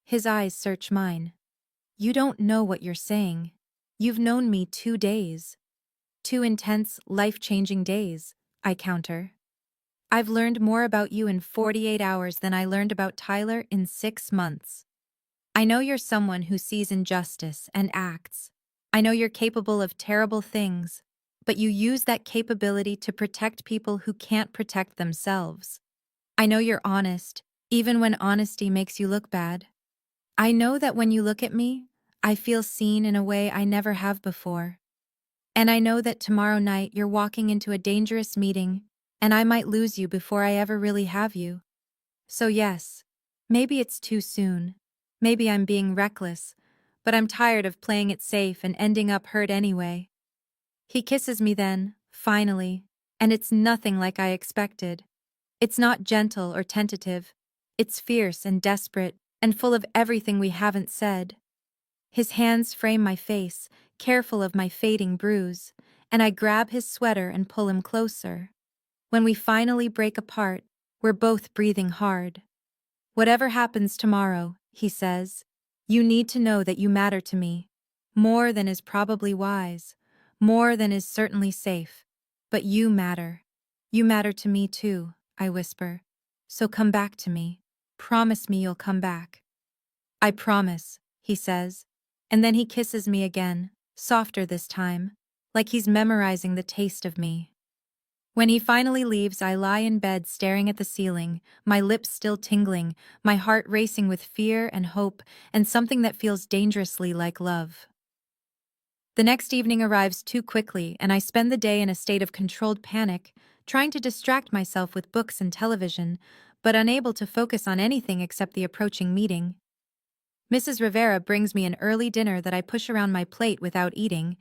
His eyes search mine. "You don't know what you're saying. You've known me 2 days. 2 intense, life-changing days," I counter. "I've learned more about you in 48 hours than I learned about Tyler in 6 months. I know you're someone who sees injustice and acts. I know you're capable of terrible things, but you use that capability to protect people who can't protect themselves. I know you're honest, even when honesty makes you look bad. I know that when you look at me, I feel seen in a way I never have before. And I know that tomorrow night you're walking into a dangerous meeting, and I might lose you before I ever really have you. So yes, maybe it's too soon. Maybe I'm being reckless, but I'm tired of playing it safe and ending up hurt anyway." He kisses me then, finally, and it's nothing like I expected. It's not gentle or tentative. It's fierce and desperate and full of everything we haven't said. His hands frame my face, careful of my fading bruise, and I grab his sweater and pull him closer. When we finally break apart, we're both breathing hard. "Whatever happens tomorrow," he says, "you need to know that you matter to me. More than is probably wise. More than is certainly safe. But you matter. You matter to me too," I whisper. "So come back to me. Promise me you'll come back." "I promise," he says, and then he kisses me again, softer this time, like he's memorizing the taste of me. When he finally leaves, I lie in bed staring at the ceiling, my lips still tingling, my heart racing with fear and hope and something that feels dangerously like love. The next evening arrives too quickly, and I spend the day in a state of controlled panic, trying to distract myself with books and television, but unable to focus on anything except the approaching meeting. Mrs. Rivera brings me an early dinner that I push around my plate without eating,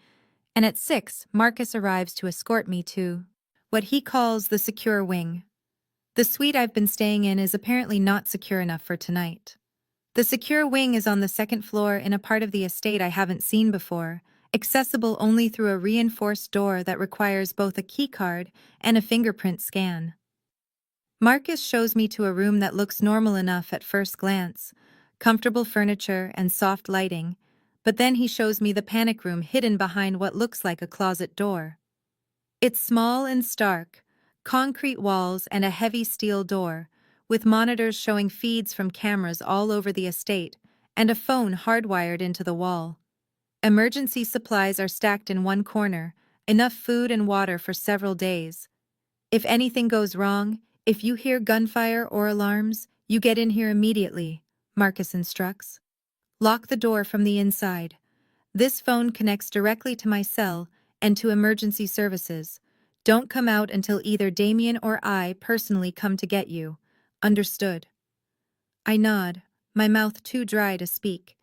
and at 6, Marcus arrives to escort me to what he calls the secure wing. The suite I've been staying in is apparently not secure enough for tonight. The secure wing is on the second floor in a part of the estate I haven't seen before, accessible only through a reinforced door that requires both a keycard and a fingerprint scan. Marcus shows me to a room that looks normal enough at first glance, comfortable furniture and soft lighting, but then he shows me the panic room hidden behind what looks like a closet door. It's small and stark, concrete walls and a heavy steel door, with monitors showing feeds from cameras all over the estate and a phone hardwired into the wall. Emergency supplies are stacked in one corner, enough food and water for several days. "If anything goes wrong, if you hear gunfire or alarms, you get in here immediately," Marcus instructs. "Lock the door from the inside. This phone connects directly to my cell and to emergency services. Don't come out until either Damien or I personally come to get you. Understood?" I nod, my mouth too dry to speak.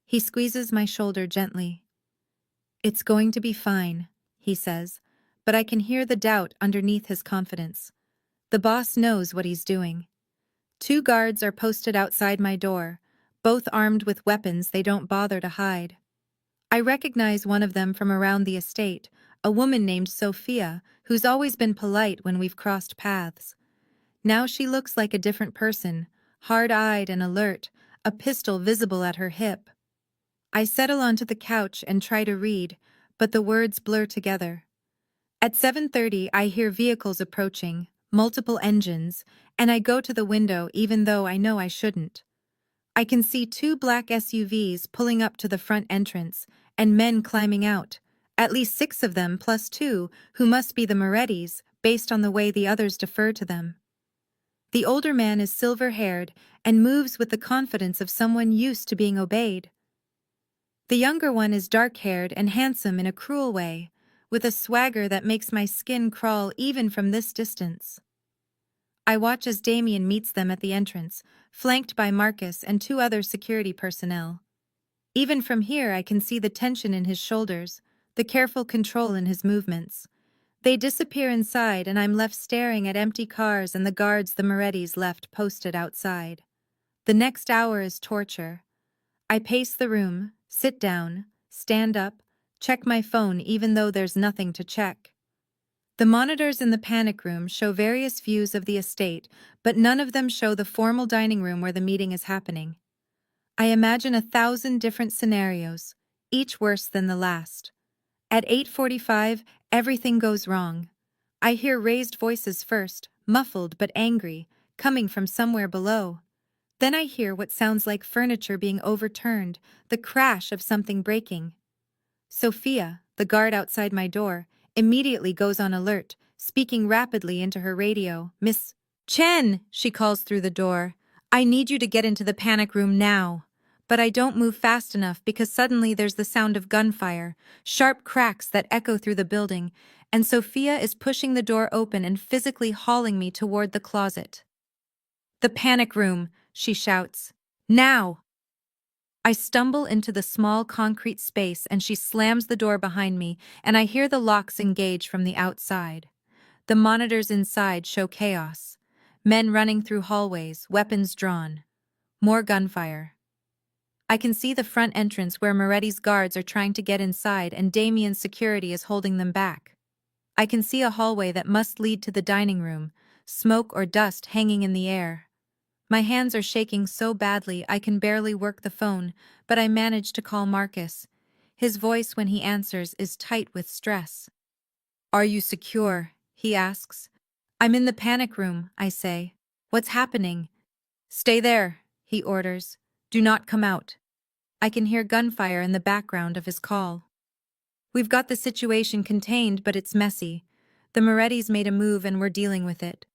He squeezes my shoulder gently. "It's going to be fine," he says, but I can hear the doubt underneath his confidence. The boss knows what he's doing. 2 guards are posted outside my door, both armed with weapons they don't bother to hide. I recognize one of them from around the estate, a woman named Sophia, who's always been polite when we've crossed paths. Now she looks like a different person, hard-eyed and alert, a pistol visible at her hip. I settle onto the couch and try to read, but the words blur together. At 7:30, I hear vehicles approaching, multiple engines, and I go to the window even though I know I shouldn't. I can see two black SUVs pulling up to the front entrance, and men climbing out. At least 6 of them plus 2, who must be the Morettis, based on the way the others defer to them. The older man is silver-haired and moves with the confidence of someone used to being obeyed. The younger one is dark-haired and handsome in a cruel way, with a swagger that makes my skin crawl even from this distance. I watch as Damien meets them at the entrance, flanked by Marcus and 2 other security personnel. Even from here I can see the tension in his shoulders, the careful control in his movements. They disappear inside and I'm left staring at empty cars and the guards the Morettis left posted outside. The next hour is torture. I pace the room, sit down, stand up, check my phone even though there's nothing to check. The monitors in the panic room show various views of the estate, but none of them show the formal dining room where the meeting is happening. I imagine 1,000 different scenarios, each worse than the last. At 8:45, everything goes wrong. I hear raised voices first, muffled but angry, coming from somewhere below. Then I hear what sounds like furniture being overturned, the crash of something breaking. Sophia, the guard outside my door, immediately goes on alert, speaking rapidly into her radio. "Miss Chen," she calls through the door, "I need you to get into the panic room now." But I don't move fast enough because suddenly there's the sound of gunfire, sharp cracks that echo through the building, and Sophia is pushing the door open and physically hauling me toward the closet. "The panic room," she shouts. "Now!" I stumble into the small concrete space and she slams the door behind me, and I hear the locks engage from the outside. The monitors inside show chaos. Men running through hallways, weapons drawn. More gunfire. I can see the front entrance where Moretti's guards are trying to get inside and Damien's security is holding them back. I can see a hallway that must lead to the dining room, smoke or dust hanging in the air. My hands are shaking so badly I can barely work the phone, but I manage to call Marcus. His voice when he answers is tight with stress. "Are you secure?" he asks. "I'm in the panic room," I say. "What's happening?" "Stay there," he orders. "Do not come out." I can hear gunfire in the background of his call. "We've got the situation contained, but it's messy. The Morettis made a move and we're dealing with it."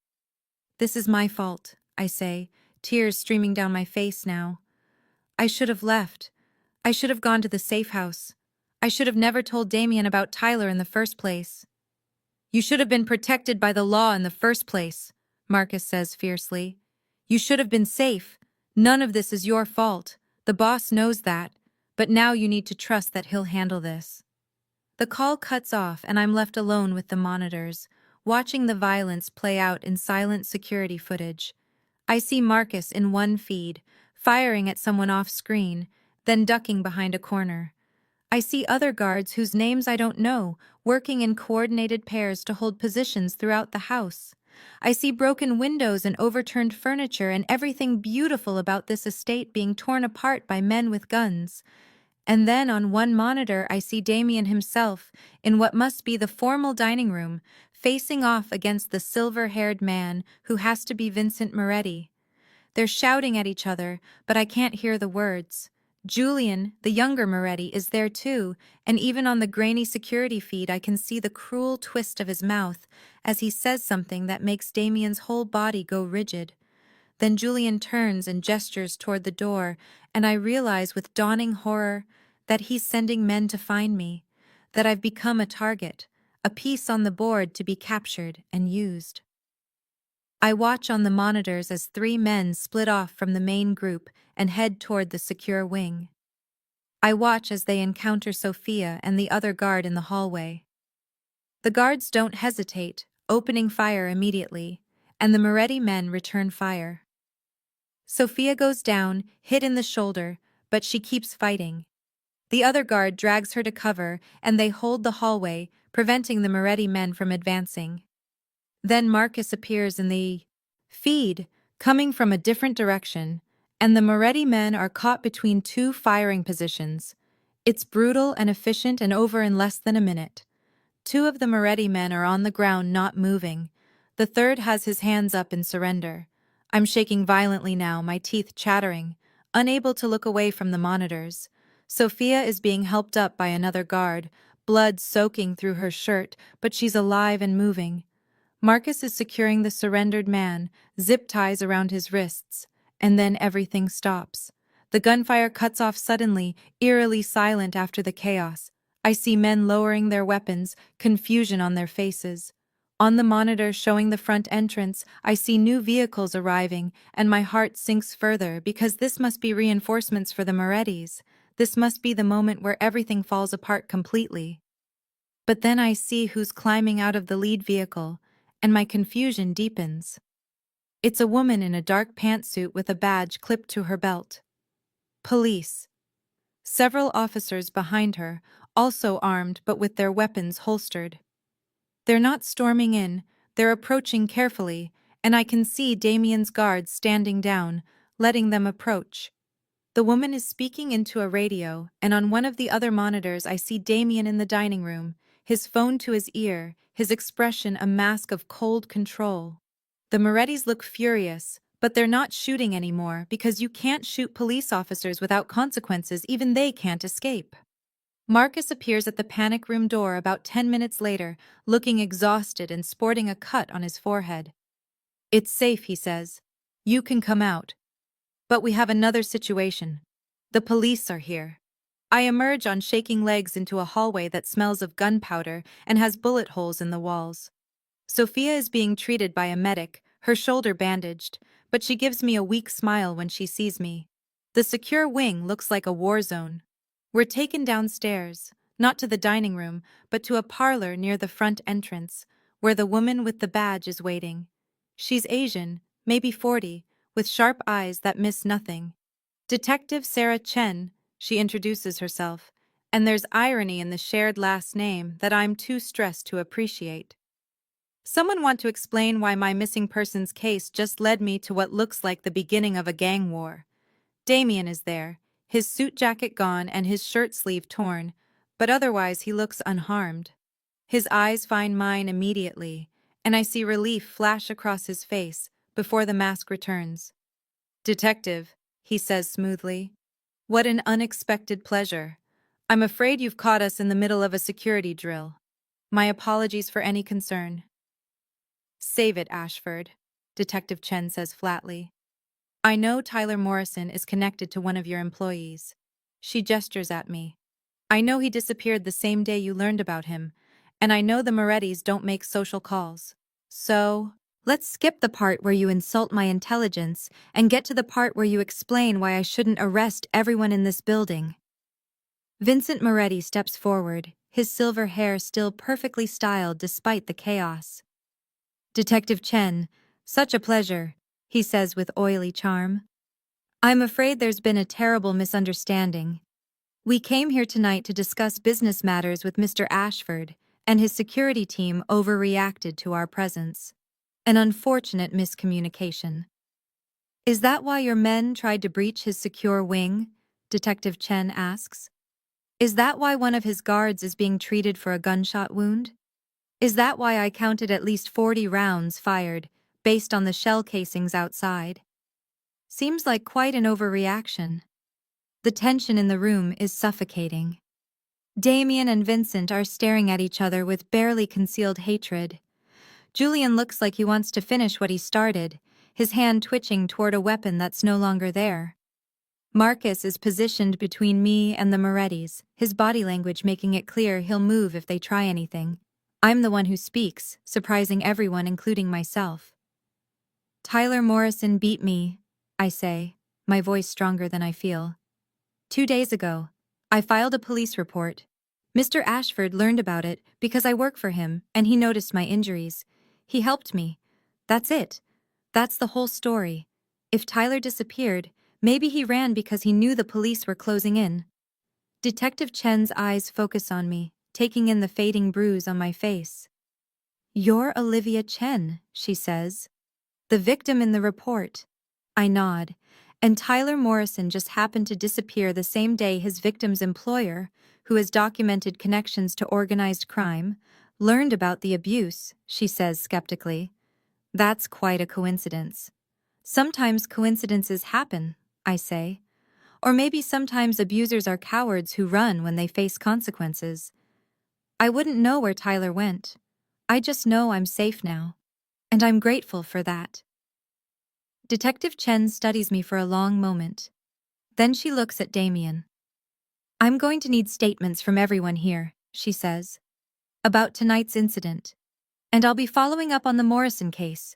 "This is my fault," I say, tears streaming down my face now. "I should have left. I should have gone to the safe house. I should have never told Damien about Tyler in the first place." "You should have been protected by the law in the first place," Marcus says fiercely. "You should have been safe. None of this is your fault. The boss knows that, but now you need to trust that he'll handle this." The call cuts off and I'm left alone with the monitors, watching the violence play out in silent security footage. I see Marcus in one feed, firing at someone off-screen, then ducking behind a corner. I see other guards whose names I don't know, working in coordinated pairs to hold positions throughout the house. I see broken windows and overturned furniture and everything beautiful about this estate being torn apart by men with guns. And then on one monitor I see Damien himself, in what must be the formal dining room, facing off against the silver-haired man who has to be Vincent Moretti. They're shouting at each other, but I can't hear the words. Julian, the younger Moretti, is there too, and even on the grainy security feed I can see the cruel twist of his mouth as he says something that makes Damien's whole body go rigid. Then Julian turns and gestures toward the door, and I realize with dawning horror that he's sending men to find me, that I've become a target, a piece on the board to be captured and used. I watch on the monitors as 3 men split off from the main group and head toward the secure wing. I watch as they encounter Sophia and the other guard in the hallway. The guards don't hesitate, opening fire immediately, and the Moretti men return fire. Sophia goes down, hit in the shoulder, but she keeps fighting. The other guard drags her to cover, and they hold the hallway, preventing the Moretti men from advancing. Then Marcus appears in the feed, coming from a different direction, and the Moretti men are caught between 2 firing positions. It's brutal and efficient and over in less than a minute. 2 of the Moretti men are on the ground not moving. The third has his hands up in surrender. I'm shaking violently now, my teeth chattering. unable to look away from the monitors. Sophia is being helped up by another guard, blood soaking through her shirt, but she's alive and moving. Marcus is securing the surrendered man, zip ties around his wrists, and then everything stops. The gunfire cuts off suddenly, eerily silent after the chaos. I see men lowering their weapons, confusion on their faces. On the monitor showing the front entrance, I see new vehicles arriving, and my heart sinks further because this must be reinforcements for the Morettis. This must be the moment where everything falls apart completely. But then I see who's climbing out of the lead vehicle, and my confusion deepens. It's a woman in a dark pantsuit with a badge clipped to her belt. Police. Several officers behind her, also armed but with their weapons holstered. They're not storming in, they're approaching carefully, and I can see Damien's guards standing down, letting them approach. The woman is speaking into a radio, and on one of the other monitors I see Damien in the dining room, his phone to his ear, his expression a mask of cold control. The Morettis look furious, but they're not shooting anymore because you can't shoot police officers without consequences, even they can't escape. Marcus appears at the panic room door about 10 minutes later, looking exhausted and sporting a cut on his forehead. "It's safe," he says. "You can come out. But we have another situation. The police are here." I emerge on shaking legs into a hallway that smells of gunpowder and has bullet holes in the walls. Sophia is being treated by a medic, her shoulder bandaged, but she gives me a weak smile when she sees me. The secure wing looks like a war zone. We're taken downstairs, not to the dining room, but to a parlor near the front entrance, where the woman with the badge is waiting. She's Asian, maybe 40, with sharp eyes that miss nothing. "Detective Sarah Chen," she introduces herself, and there's irony in the shared last name that I'm too stressed to appreciate. "Someone want to explain why my missing persons case just led me to what looks like the beginning of a gang war?" Damien is there, his suit jacket gone and his shirt sleeve torn, but otherwise he looks unharmed. His eyes find mine immediately, and I see relief flash across his face before the mask returns. "Detective," he says smoothly. "What an unexpected pleasure. I'm afraid you've caught us in the middle of a security drill. My apologies for any concern." "Save it, Ashford," Detective Chen says flatly. "I know Tyler Morrison is connected to one of your employees." She gestures at me. "I know he disappeared the same day you learned about him, and I know the Morettis don't make social calls. So, let's skip the part where you insult my intelligence and get to the part where you explain why I shouldn't arrest everyone in this building." Vincent Moretti steps forward, his silver hair still perfectly styled despite the chaos. "Detective Chen, such a pleasure," he says with oily charm. "I'm afraid there's been a terrible misunderstanding. We came here tonight to discuss business matters with Mr. Ashford, and his security team overreacted to our presence. An unfortunate miscommunication." "Is that why your men tried to breach his secure wing?" Detective Chen asks. "Is that why one of his guards is being treated for a gunshot wound? Is that why I counted at least 40 rounds fired, based on the shell casings outside? Seems like quite an overreaction." The tension in the room is suffocating. Damien and Vincent are staring at each other with barely concealed hatred. Julian looks like he wants to finish what he started, his hand twitching toward a weapon that's no longer there. Marcus is positioned between me and the Morettis, his body language making it clear he'll move if they try anything. I'm the one who speaks, surprising everyone including myself. "Tyler Morrison beat me," I say, my voice stronger than I feel. "2 days ago, I filed a police report. Mr. Ashford learned about it because I work for him and he noticed my injuries. He helped me. That's it. That's the whole story. If Tyler disappeared, maybe he ran because he knew the police were closing in." Detective Chen's eyes focus on me, taking in the fading bruise on my face. "You're Olivia Chen," she says. "The victim in the report." I nod, and Tyler Morrison just happened to disappear the same day his victim's employer, who has documented connections to organized crime, learned about the abuse, she says skeptically. "That's quite a coincidence." "Sometimes coincidences happen," I say. Or maybe sometimes abusers are cowards who run when they face consequences. I wouldn't know where Tyler went. I just know I'm safe now. And I'm grateful for that. Detective Chen studies me for a long moment. Then she looks at Damien. I'm going to need statements from everyone here, she says, about tonight's incident. And I'll be following up on the Morrison case.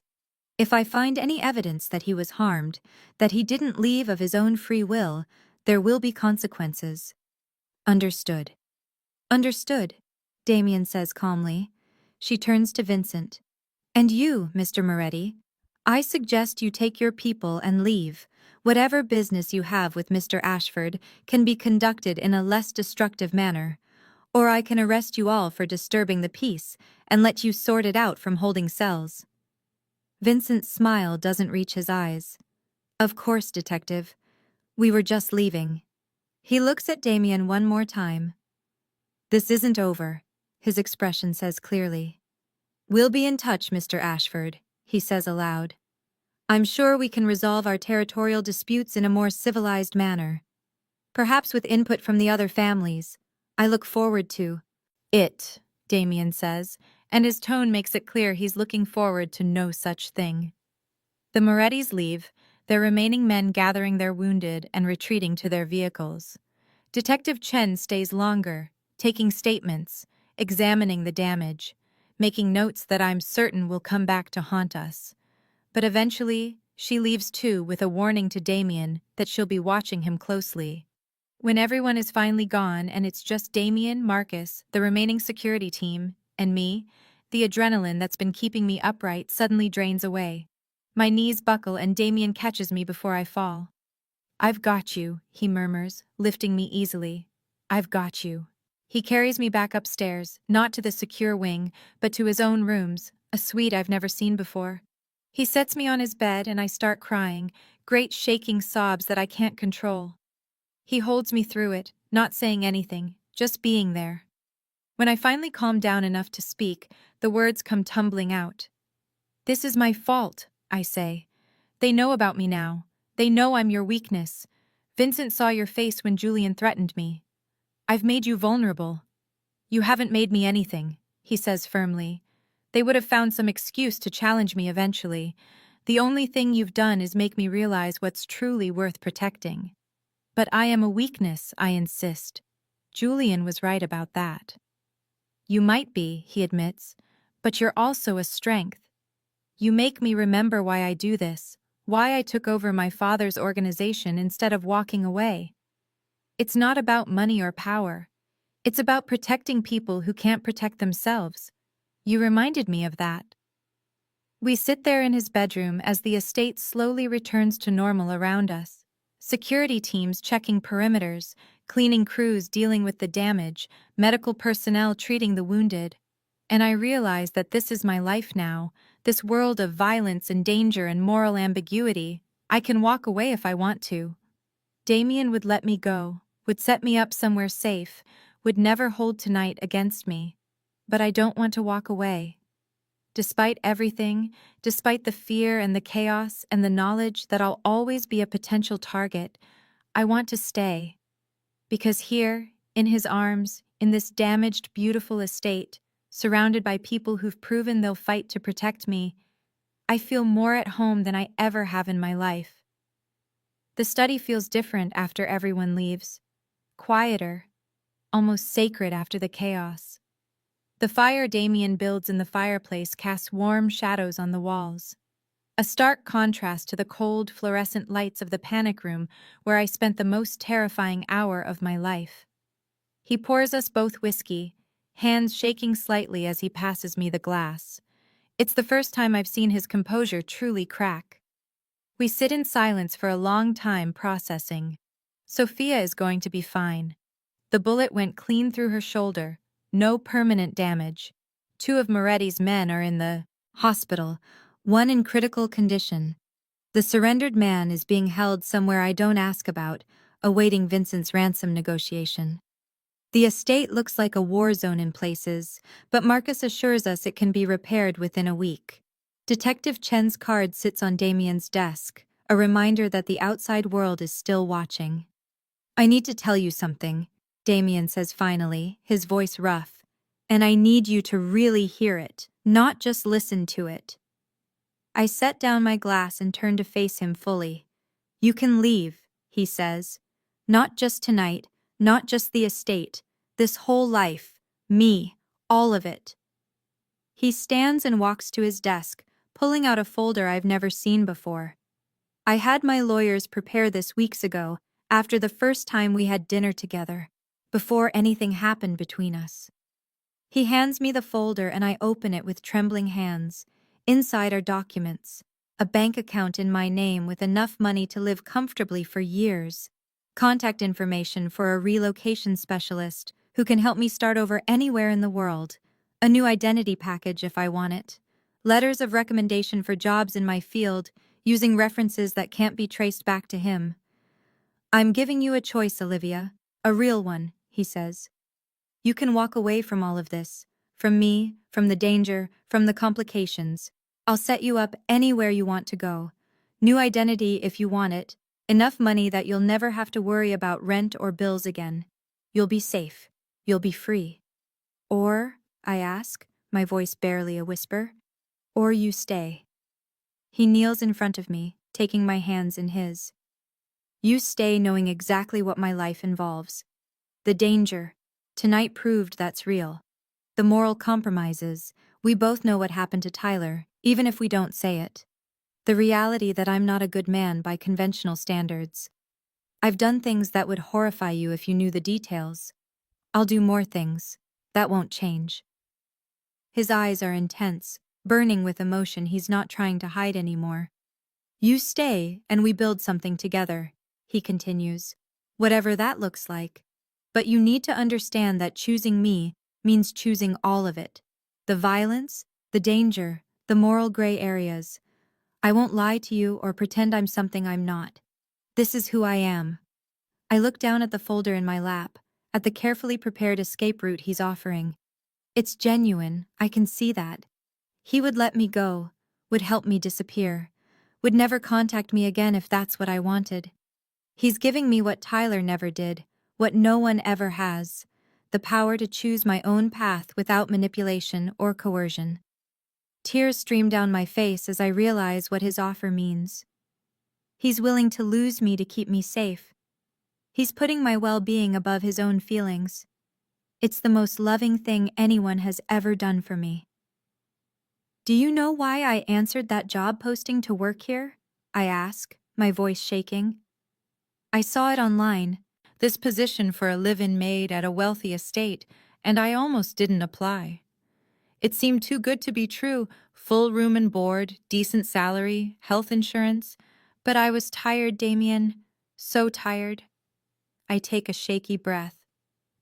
If I find any evidence that he was harmed, that he didn't leave of his own free will, there will be consequences. Understood. Understood, Damien says calmly. She turns to Vincent. And you, Mr. Moretti, I suggest you take your people and leave. Whatever business you have with Mr. Ashford can be conducted in a less destructive manner, or I can arrest you all for disturbing the peace and let you sort it out from holding cells. Vincent's smile doesn't reach his eyes. Of course, Detective. We were just leaving. He looks at Damien one more time. This isn't over, his expression says clearly. We'll be in touch, Mr. Ashford, he says aloud. I'm sure we can resolve our territorial disputes in a more civilized manner. Perhaps with input from the other families. I look forward to it, Damien says, and his tone makes it clear he's looking forward to no such thing. The Morettis leave, their remaining men gathering their wounded and retreating to their vehicles. Detective Chen stays longer, taking statements, examining the damage, making notes that I'm certain will come back to haunt us. But eventually, she leaves too with a warning to Damien that she'll be watching him closely. When everyone is finally gone and it's just Damien, Marcus, the remaining security team, and me, the adrenaline that's been keeping me upright suddenly drains away. My knees buckle and Damien catches me before I fall. I've got you, he murmurs, lifting me easily. I've got you. He carries me back upstairs, not to the secure wing, but to his own rooms, a suite I've never seen before. He sets me on his bed and I start crying, great shaking sobs that I can't control. He holds me through it, not saying anything, just being there. When I finally calm down enough to speak, the words come tumbling out. This is my fault, I say. They know about me now. They know I'm your weakness. Vincent saw your face when Julian threatened me. I've made you vulnerable. You haven't made me anything, he says firmly. They would have found some excuse to challenge me eventually. The only thing you've done is make me realize what's truly worth protecting. But I am a weakness, I insist. Julian was right about that. You might be, he admits, but you're also a strength. You make me remember why I do this, why I took over my father's organization instead of walking away. It's not about money or power. It's about protecting people who can't protect themselves. You reminded me of that. We sit there in his bedroom as the estate slowly returns to normal around us. Security teams checking perimeters, cleaning crews dealing with the damage, medical personnel treating the wounded. And I realize that this is my life now, this world of violence and danger and moral ambiguity. I can walk away if I want to. Damien would let me go, would set me up somewhere safe, would never hold tonight against me. But I don't want to walk away. Despite everything, despite the fear and the chaos and the knowledge that I'll always be a potential target, I want to stay. Because here, in his arms, in this damaged, beautiful estate, surrounded by people who've proven they'll fight to protect me, I feel more at home than I ever have in my life. The study feels different after everyone leaves. Quieter, almost sacred after the chaos. The fire Damien builds in the fireplace casts warm shadows on the walls. A stark contrast to the cold, fluorescent lights of the panic room where I spent the most terrifying hour of my life. He pours us both whiskey, hands shaking slightly as he passes me the glass. It's the first time I've seen his composure truly crack. We sit in silence for a long time processing. Sophia is going to be fine. The bullet went clean through her shoulder, no permanent damage. 2 of Moretti's men are in the hospital, 1 in critical condition. The surrendered man is being held somewhere I don't ask about, awaiting Vincent's ransom negotiation. The estate looks like a war zone in places, but Marcus assures us it can be repaired within a week. Detective Chen's card sits on Damien's desk, a reminder that the outside world is still watching. I need to tell you something, Damien says finally, his voice rough. And I need you to really hear it, not just listen to it. I set down my glass and turn to face him fully. You can leave, he says. Not just tonight, not just the estate, this whole life, me, all of it. He stands and walks to his desk, pulling out a folder I've never seen before. I had my lawyers prepare this weeks ago, after the first time we had dinner together, before anything happened between us. He hands me the folder and I open it with trembling hands. Inside are documents, a bank account in my name with enough money to live comfortably for years, contact information for a relocation specialist who can help me start over anywhere in the world, a new identity package if I want it, letters of recommendation for jobs in my field using references that can't be traced back to him. I'm giving you a choice, Olivia, a real one, he says. You can walk away from all of this, from me, from the danger, from the complications. I'll set you up anywhere you want to go. New identity if you want it, enough money that you'll never have to worry about rent or bills again. You'll be safe. You'll be free. Or, I ask, my voice barely a whisper, or you stay. He kneels in front of me, taking my hands in his. You stay knowing exactly what my life involves. The danger. Tonight proved that's real. The moral compromises. We both know what happened to Tyler, even if we don't say it. The reality that I'm not a good man by conventional standards. I've done things that would horrify you if you knew the details. I'll do more things. That won't change. His eyes are intense, burning with emotion he's not trying to hide anymore. You stay, and we build something together, he continues. Whatever that looks like. But you need to understand that choosing me means choosing all of it. The violence, the danger, the moral gray areas. I won't lie to you or pretend I'm something I'm not. This is who I am. I look down at the folder in my lap, at the carefully prepared escape route he's offering. It's genuine, I can see that. He would let me go, would help me disappear, would never contact me again if that's what I wanted. He's giving me what Tyler never did, what no one ever has, the power to choose my own path without manipulation or coercion. Tears stream down my face as I realize what his offer means. He's willing to lose me to keep me safe. He's putting my well-being above his own feelings. It's the most loving thing anyone has ever done for me. Do you know why I answered that job posting to work here? I ask, my voice shaking. I saw it online, this position for a live-in maid at a wealthy estate, and I almost didn't apply. It seemed too good to be true, full room and board, decent salary, health insurance, but I was tired, Damien, so tired. I take a shaky breath.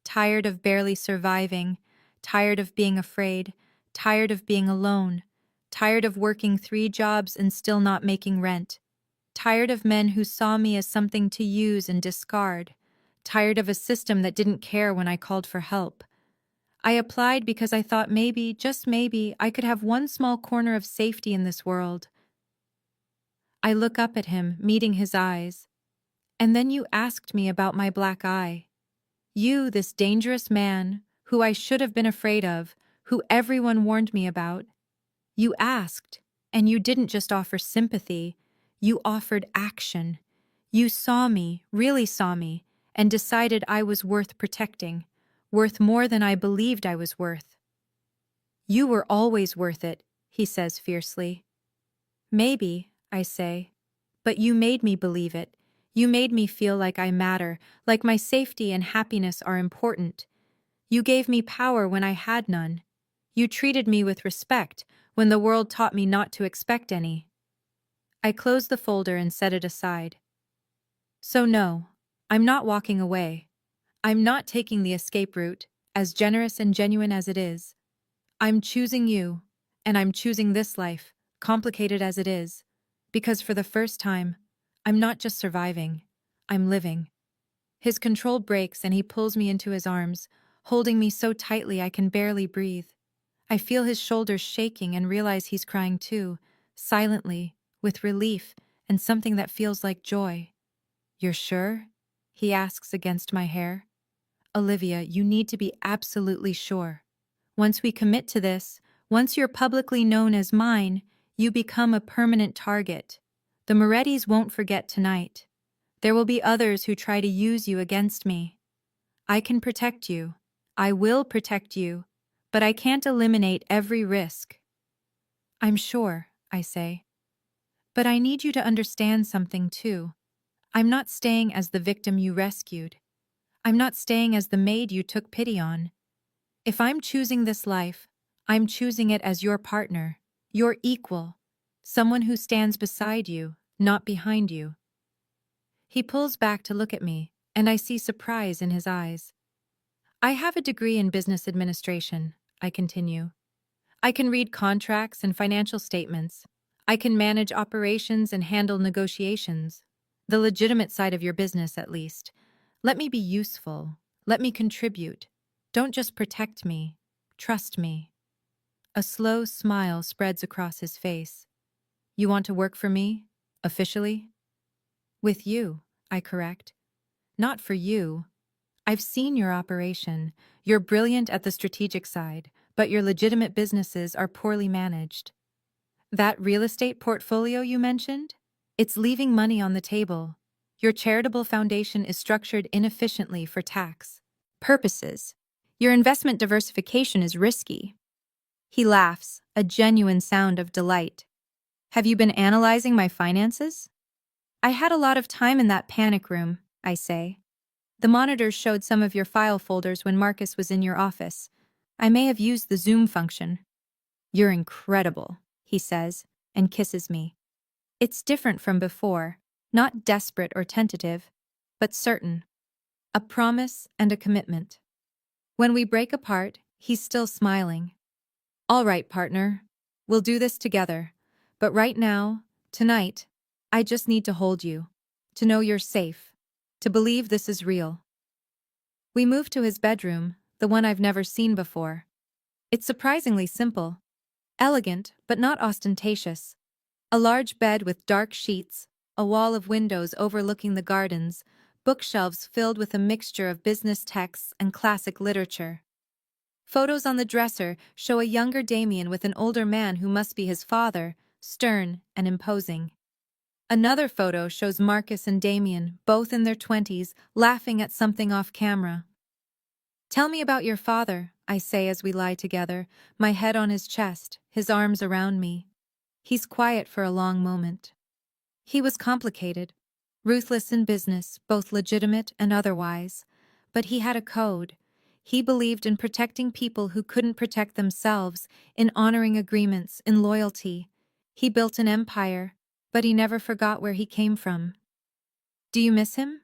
Tired of barely surviving, tired of being afraid, tired of being alone, tired of working 3 jobs and still not making rent, tired of men who saw me as something to use and discard, tired of a system that didn't care when I called for help. I applied because I thought maybe, just maybe, I could have one small corner of safety in this world. I look up at him, meeting his eyes. And then you asked me about my black eye. You, this dangerous man, who I should have been afraid of, who everyone warned me about. You asked, and you didn't just offer sympathy, you offered action. You saw me, really saw me, and decided I was worth protecting, worth more than I believed I was worth. You were always worth it, he says fiercely. Maybe, I say, but you made me believe it. You made me feel like I matter, like my safety and happiness are important. You gave me power when I had none. You treated me with respect when the world taught me not to expect any. I closed the folder and set it aside. So no, I'm not walking away. I'm not taking the escape route, as generous and genuine as it is. I'm choosing you, and I'm choosing this life, complicated as it is, because for the first time, I'm not just surviving, I'm living. His control breaks and he pulls me into his arms, holding me so tightly I can barely breathe. I feel his shoulders shaking and realize he's crying too, silently, with relief and something that feels like joy. You're sure? he asks against my hair. Olivia, you need to be absolutely sure. Once we commit to this, once you're publicly known as mine, you become a permanent target. The Morettis won't forget tonight. There will be others who try to use you against me. I can protect you. I will protect you. But I can't eliminate every risk. I'm sure, I say. But I need you to understand something too. I'm not staying as the victim you rescued. I'm not staying as the maid you took pity on. If I'm choosing this life, I'm choosing it as your partner, your equal, someone who stands beside you, not behind you. He pulls back to look at me, and I see surprise in his eyes. I have a degree in business administration, I continue. I can read contracts and financial statements. I can manage operations and handle negotiations. The legitimate side of your business, at least. Let me be useful. Let me contribute. Don't just protect me. Trust me. A slow smile spreads across his face. You want to work for me? Officially? With you, I correct. Not for you. I've seen your operation. You're brilliant at the strategic side, but your legitimate businesses are poorly managed. That real estate portfolio you mentioned? It's leaving money on the table. Your charitable foundation is structured inefficiently for tax purposes. Your investment diversification is risky. He laughs, a genuine sound of delight. Have you been analyzing my finances? I had a lot of time in that panic room, I say. The monitors showed some of your file folders when Marcus was in your office. I may have used the zoom function. You're incredible, he says, and kisses me. It's different from before, not desperate or tentative, but certain. A promise and a commitment. When we break apart, he's still smiling. All right, partner. We'll do this together. But right now, tonight, I just need to hold you. To know you're safe. To believe this is real. We move to his bedroom, the one I've never seen before. It's surprisingly simple. Elegant, but not ostentatious. A large bed with dark sheets, a wall of windows overlooking the gardens, bookshelves filled with a mixture of business texts and classic literature. Photos on the dresser show a younger Damien with an older man who must be his father, stern and imposing. Another photo shows Marcus and Damien, both in their 20s, laughing at something off camera. Tell me about your father, I say as we lie together, my head on his chest, his arms around me. He's quiet for a long moment. He was complicated, ruthless in business, both legitimate and otherwise. But he had a code. He believed in protecting people who couldn't protect themselves, in honoring agreements, in loyalty. He built an empire, but he never forgot where he came from. Do you miss him?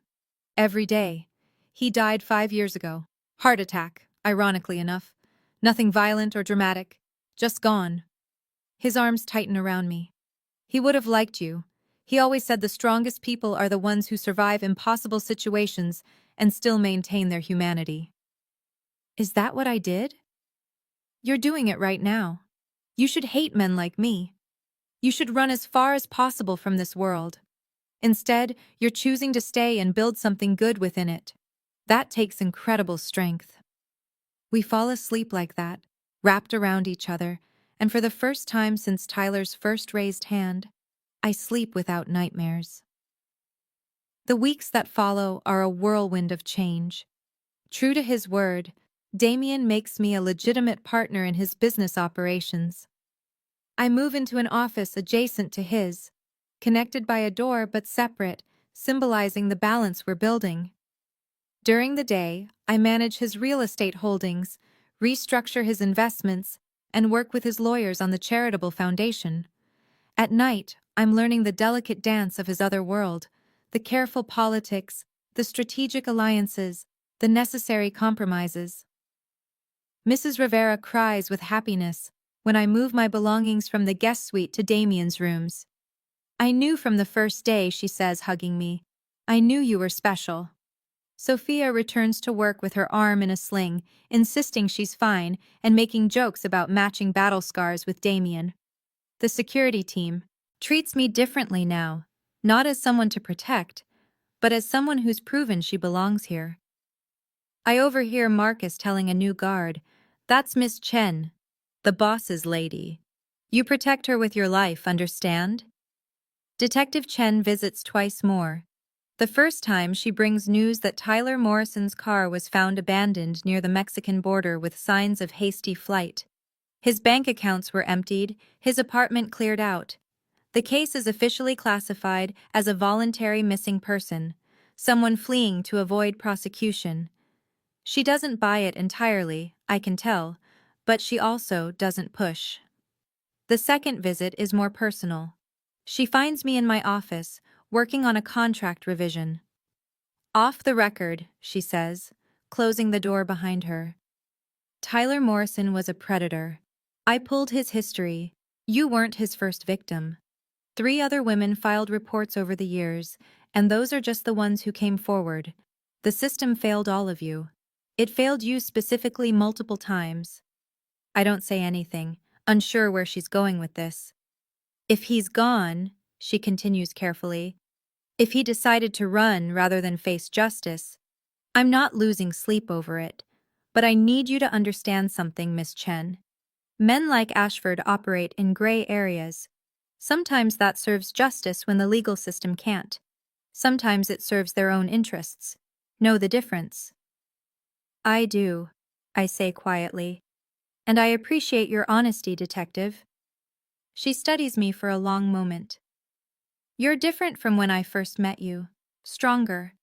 Every day. He died 5 years ago. Heart attack, ironically enough. Nothing violent or dramatic. Just gone. His arms tighten around me. He would have liked you. He always said the strongest people are the ones who survive impossible situations and still maintain their humanity. Is that what I did? You're doing it right now. You should hate men like me. You should run as far as possible from this world. Instead, you're choosing to stay and build something good within it. That takes incredible strength. We fall asleep like that, wrapped around each other, and for the first time since Tyler's first raised hand, I sleep without nightmares. The weeks that follow are a whirlwind of change. True to his word, Damien makes me a legitimate partner in his business operations. I move into an office adjacent to his, connected by a door but separate, symbolizing the balance we're building. During the day, I manage his real estate holdings, restructure his investments, and work with his lawyers on the charitable foundation. At night, I'm learning the delicate dance of his other world, the careful politics, the strategic alliances, the necessary compromises. Mrs. Rivera cries with happiness when I move my belongings from the guest suite to Damien's rooms. I knew from the first day, she says, hugging me. I knew you were special. Sophia returns to work with her arm in a sling, insisting she's fine and making jokes about matching battle scars with Damien. The security team treats me differently now, not as someone to protect, but as someone who's proven she belongs here. I overhear Marcus telling a new guard, "That's Miss Chen, the boss's lady. You protect her with your life, understand?" Detective Chen visits twice more. The first time, she brings news that Tyler Morrison's car was found abandoned near the Mexican border with signs of hasty flight. His bank accounts were emptied, his apartment cleared out. The case is officially classified as a voluntary missing person, someone fleeing to avoid prosecution. She doesn't buy it entirely, I can tell, but she also doesn't push. The second visit is more personal. She finds me in my office, working on a contract revision. "Off the record," she says, closing the door behind her. "Tyler Morrison was a predator. I pulled his history. You weren't his first victim. 3 other women filed reports over the years, and those are just the ones who came forward. The system failed all of you. It failed you specifically multiple times." I don't say anything, unsure where she's going with this. "If he's gone," she continues carefully, "if he decided to run rather than face justice, I'm not losing sleep over it. But I need you to understand something, Miss Chen. Men like Ashford operate in gray areas. Sometimes that serves justice when the legal system can't. Sometimes it serves their own interests. Know the difference?" "I do," I say quietly. "And I appreciate your honesty, Detective." She studies me for a long moment. "You're different from when I first met you. Stronger.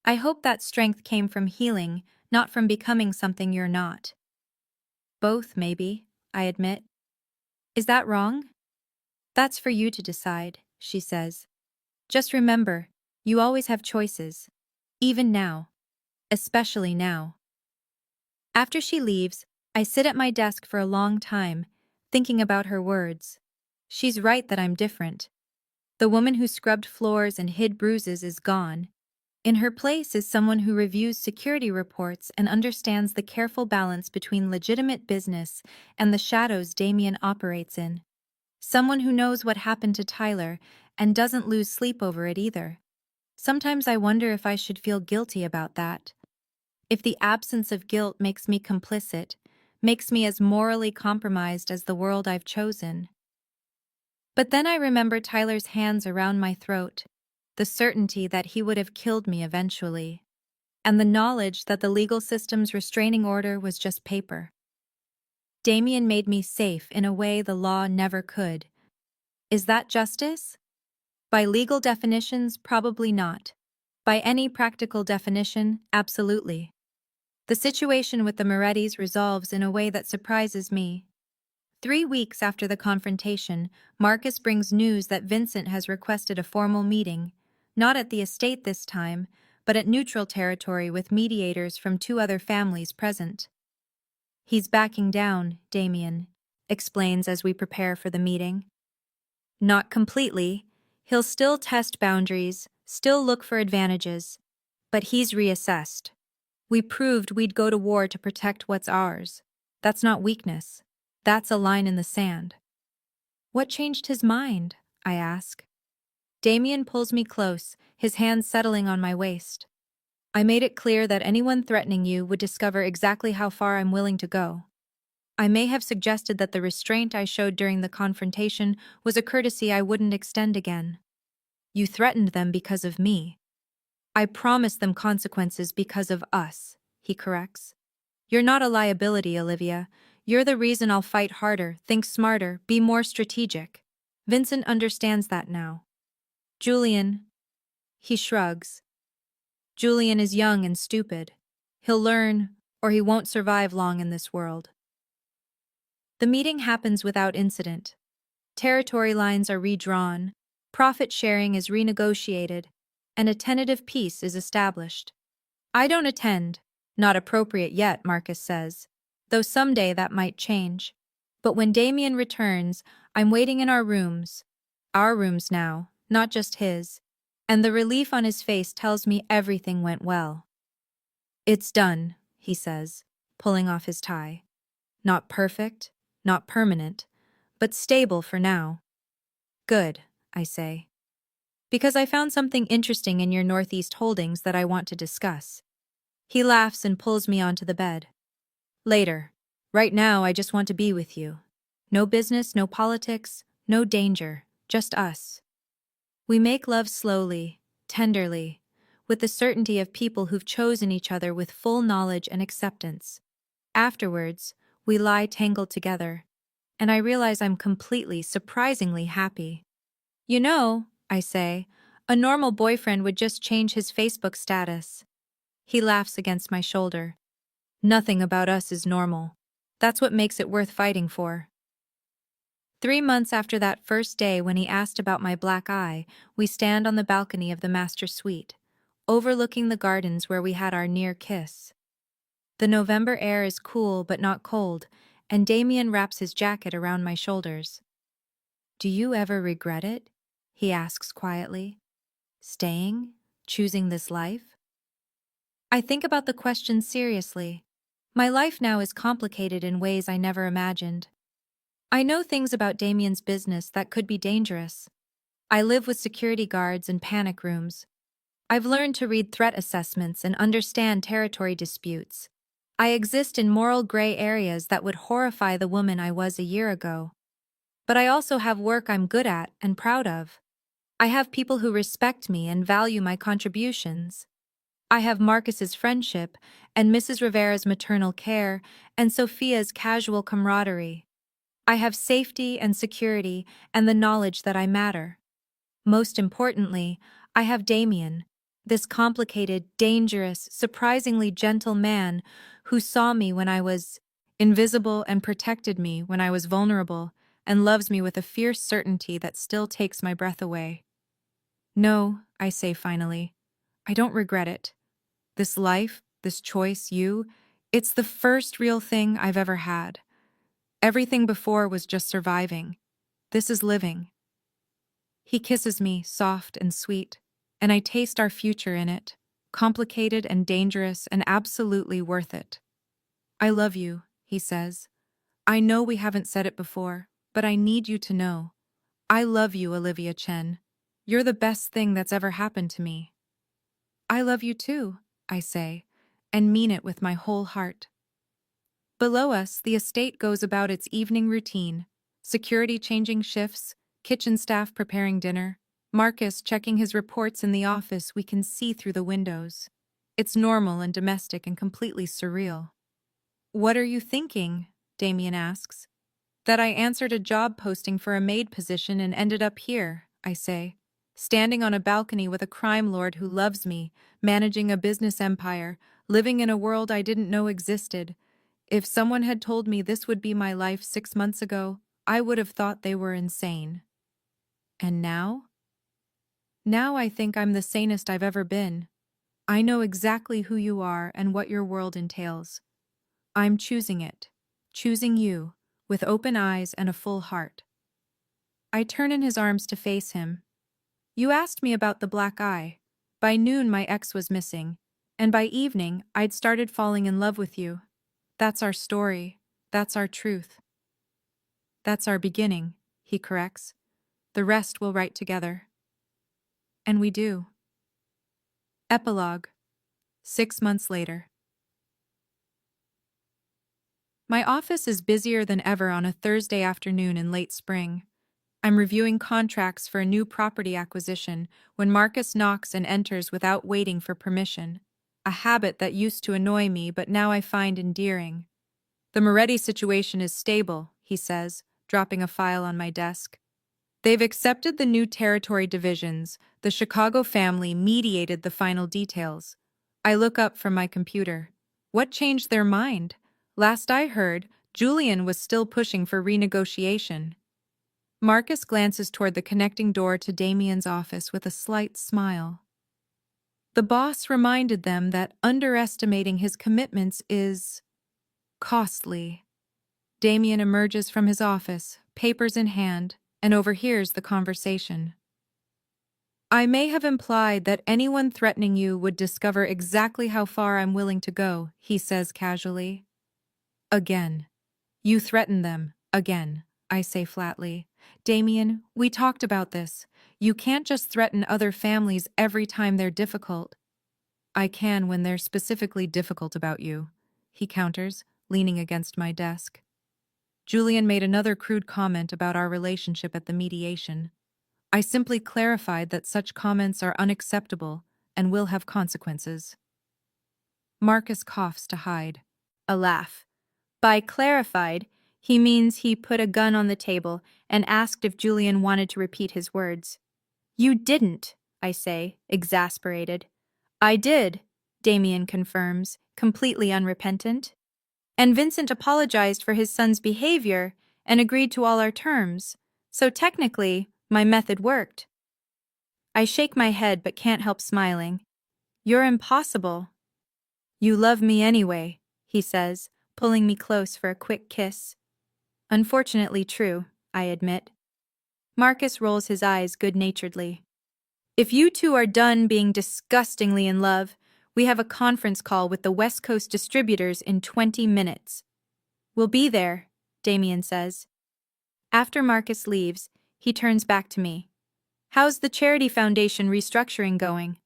I hope that strength came from healing, not from becoming something you're not." "Both, maybe," I admit. "Is that wrong?" "That's for you to decide," she says. "Just remember, you always have choices. Even now. Especially now." After she leaves, I sit at my desk for a long time, thinking about her words. She's right that I'm different. The woman who scrubbed floors and hid bruises is gone. In her place is someone who reviews security reports and understands the careful balance between legitimate business and the shadows Damien operates in. Someone who knows what happened to Tyler and doesn't lose sleep over it either. Sometimes I wonder if I should feel guilty about that. If the absence of guilt makes me complicit, makes me as morally compromised as the world I've chosen. But then I remember Tyler's hands around my throat, the certainty that he would have killed me eventually, and the knowledge that the legal system's restraining order was just paper. Damien made me safe in a way the law never could. Is that justice? By legal definitions, probably not. By any practical definition, absolutely. The situation with the Morettis resolves in a way that surprises me. 3 weeks after the confrontation, Marcus brings news that Vincent has requested a formal meeting, not at the estate this time, but at neutral territory with mediators from 2 other families present. "He's backing down," Damien explains as we prepare for the meeting. "Not completely. He'll still test boundaries, still look for advantages. But he's reassessed. We proved we'd go to war to protect what's ours. That's not weakness. That's a line in the sand." "What changed his mind?" I ask. Damien pulls me close, his hands settling on my waist. "I made it clear that anyone threatening you would discover exactly how far I'm willing to go. I may have suggested that the restraint I showed during the confrontation was a courtesy I wouldn't extend again. You threatened them because of me. I promised them consequences because of us," he corrects. "You're not a liability, Olivia. You're the reason I'll fight harder, think smarter, be more strategic." Vincent understands that now. "Julian," he shrugs. "Julian is young and stupid. He'll learn, or he won't survive long in this world." The meeting happens without incident. Territory lines are redrawn, profit sharing is renegotiated, and a tentative peace is established. I don't attend. Not appropriate yet, Marcus says, though someday that might change. But when Damien returns, I'm waiting in our rooms now, not just his, and the relief on his face tells me everything went well. "It's done," he says, pulling off his tie. "Not perfect, not permanent, but stable for now." "Good," I say. Because I found something interesting in your Northeast holdings that I want to discuss. He laughs and pulls me onto the bed. Later. Right now, I just want to be with you. No business, no politics, no danger, just us. We make love slowly, tenderly, with the certainty of people who've chosen each other with full knowledge and acceptance. Afterwards, we lie tangled together, and I realize I'm completely, surprisingly happy. You know, I say, a normal boyfriend would just change his Facebook status. He laughs against my shoulder. Nothing about us is normal. That's what makes it worth fighting for. 3 months after that first day when he asked about my black eye, we stand on the balcony of the master suite, overlooking the gardens where we had our near kiss. The November air is cool but not cold, and Damien wraps his jacket around my shoulders. Do you ever regret it? He asks quietly. Staying? Choosing this life? I think about the question seriously. My life now is complicated in ways I never imagined. I know things about Damien's business that could be dangerous. I live with security guards and panic rooms. I've learned to read threat assessments and understand territory disputes. I exist in moral gray areas that would horrify the woman I was a year ago. But I also have work I'm good at and proud of. I have people who respect me and value my contributions. I have Marcus's friendship and Mrs. Rivera's maternal care and Sophia's casual camaraderie. I have safety and security and the knowledge that I matter. Most importantly, I have Damien, this complicated, dangerous, surprisingly gentle man who saw me when I was invisible and protected me when I was vulnerable and loves me with a fierce certainty that still takes my breath away. No, I say finally, I don't regret it. This life, this choice, it's the first real thing I've ever had. Everything before was just surviving. This is living. He kisses me, soft and sweet, and I taste our future in it, complicated and dangerous and absolutely worth it. I love you, he says. I know we haven't said it before, but I need you to know. I love you, Olivia Chen. You're the best thing that's ever happened to me. I love you too, I say, and mean it with my whole heart. Below us, the estate goes about its evening routine, security changing shifts, kitchen staff preparing dinner, Marcus checking his reports in the office we can see through the windows. It's normal and domestic and completely surreal. What are you thinking? Damien asks. That I answered a job posting for a maid position and ended up here, I say, standing on a balcony with a crime lord who loves me, managing a business empire, living in a world I didn't know existed. If someone had told me this would be my life 6 months ago, I would have thought they were insane. And now? Now I think I'm the sanest I've ever been. I know exactly who you are and what your world entails. I'm choosing it. Choosing you, with open eyes and a full heart. I turn in his arms to face him. You asked me about the black eye. By noon my ex was missing, and by evening I'd started falling in love with you. That's our story. That's our truth. That's our beginning, he corrects. The rest we'll write together. And we do. Epilogue. 6 months later. My office is busier than ever on a Thursday afternoon in late spring. I'm reviewing contracts for a new property acquisition when Marcus knocks and enters without waiting for permission, a habit that used to annoy me but now I find endearing. The Moretti situation is stable, he says, dropping a file on my desk. They've accepted the new territory divisions. The Chicago family mediated the final details. I look up from my computer. What changed their mind? Last I heard, Julian was still pushing for renegotiation. Marcus glances toward the connecting door to Damien's office with a slight smile. The boss reminded them that underestimating his commitments is costly. Damien emerges from his office, papers in hand, and overhears the conversation. I may have implied that anyone threatening you would discover exactly how far I'm willing to go, he says casually. Again. You threaten them, again. I say flatly. Damien, we talked about this. You can't just threaten other families every time they're difficult. I can when they're specifically difficult about you, he counters, leaning against my desk. Julian made another crude comment about our relationship at the mediation. I simply clarified that such comments are unacceptable and will have consequences. Marcus coughs to hide. A laugh. By clarified, he means he put a gun on the table and asked if Julian wanted to repeat his words. You didn't, I say, exasperated. I did, Damien confirms, completely unrepentant. And Vincent apologized for his son's behavior and agreed to all our terms. So technically, my method worked. I shake my head but can't help smiling. You're impossible. You love me anyway, he says, pulling me close for a quick kiss. Unfortunately true, I admit. Marcus rolls his eyes good-naturedly. If you two are done being disgustingly in love, we have a conference call with the West Coast distributors in 20 minutes. We'll be there, Damien says. After Marcus leaves, he turns back to me. How's the charity foundation restructuring going?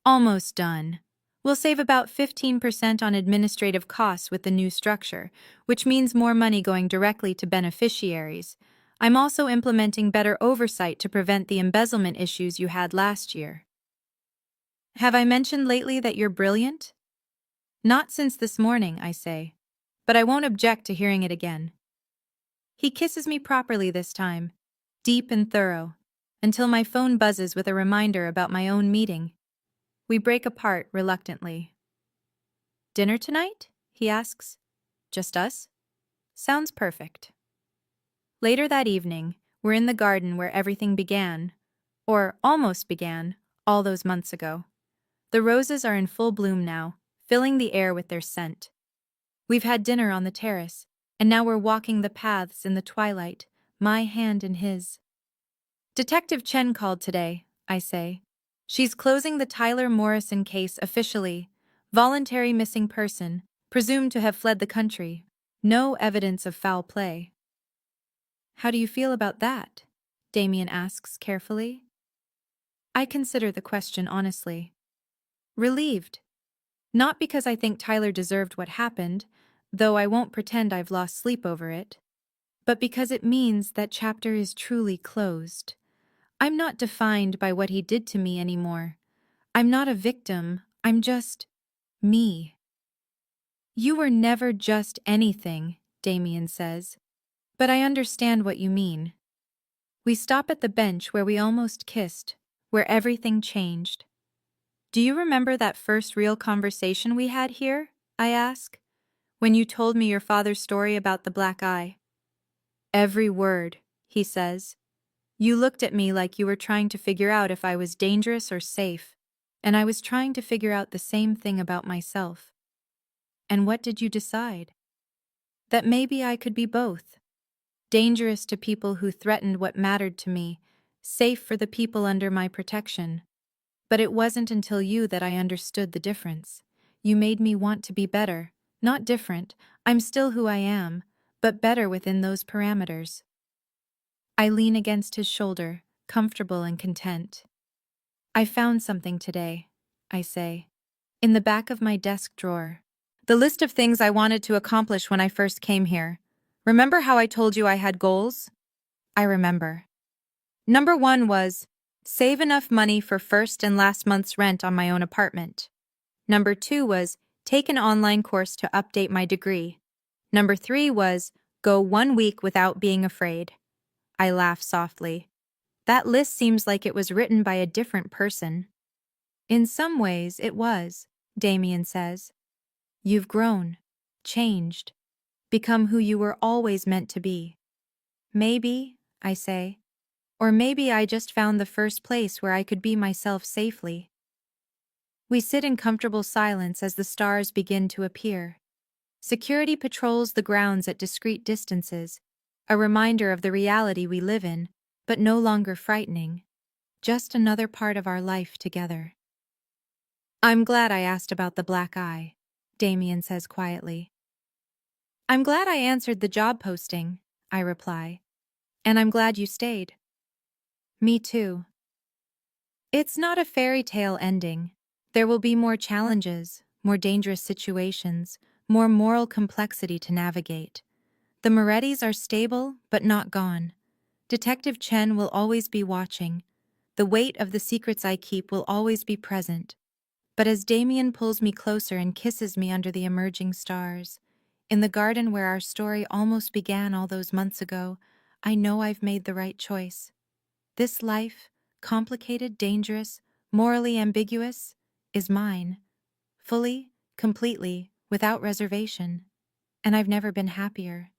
Almost done. We'll save about 15% on administrative costs with the new structure, which means more money going directly to beneficiaries. I'm also implementing better oversight to prevent the embezzlement issues you had last year. Have I mentioned lately that you're brilliant? Not since this morning, I say, but I won't object to hearing it again. He kisses me properly this time, deep and thorough, until my phone buzzes with a reminder about my own meeting. We break apart reluctantly. Dinner tonight? He asks. Just us? Sounds perfect. Later that evening, we're in the garden where everything began, or almost began, all those months ago. The roses are in full bloom now, filling the air with their scent. We've had dinner on the terrace, and now we're walking the paths in the twilight, my hand in his. Detective Chen called today, I say. She's closing the Tyler Morrison case officially. Voluntary missing person, presumed to have fled the country. No evidence of foul play. How do you feel about that? Damien asks carefully. I consider the question honestly. Relieved. Not because I think Tyler deserved what happened, though I won't pretend I've lost sleep over it, but because it means that chapter is truly closed. I'm not defined by what he did to me anymore. I'm not a victim, I'm just me. You were never just anything, Damien says, but I understand what you mean. We stop at the bench where we almost kissed, where everything changed. Do you remember that first real conversation we had here? I ask, when you told me your father's story about the black eye. Every word, he says. You looked at me like you were trying to figure out if I was dangerous or safe, and I was trying to figure out the same thing about myself. And what did you decide? That maybe I could be both. Dangerous to people who threatened what mattered to me, safe for the people under my protection. But it wasn't until you that I understood the difference. You made me want to be better, not different. I'm still who I am, but better within those parameters. I lean against his shoulder, comfortable and content. I found something today, I say, in the back of my desk drawer. The list of things I wanted to accomplish when I first came here. Remember how I told you I had goals? I remember. Number 1 was save enough money for first and last month's rent on my own apartment. Number 2 was take an online course to update my degree. Number 3 was go 1 week without being afraid. I laugh softly. That list seems like it was written by a different person. In some ways, it was, Damien says. You've grown, changed, become who you were always meant to be. Maybe, I say, or maybe I just found the first place where I could be myself safely. We sit in comfortable silence as the stars begin to appear. Security patrols the grounds at discreet distances, a reminder of the reality we live in, but no longer frightening. Just another part of our life together. I'm glad I asked about the black eye, Damien says quietly. I'm glad I answered the job posting, I reply, And I'm glad you stayed. Me too. It's not a fairy tale ending. There will be more challenges, more dangerous situations, more moral complexity to navigate. The Morettis are stable, but not gone. Detective Chen will always be watching. The weight of the secrets I keep will always be present. But as Damien pulls me closer and kisses me under the emerging stars, in the garden where our story almost began all those months ago, I know I've made the right choice. This life, complicated, dangerous, morally ambiguous, is mine. Fully, completely, without reservation. And I've never been happier.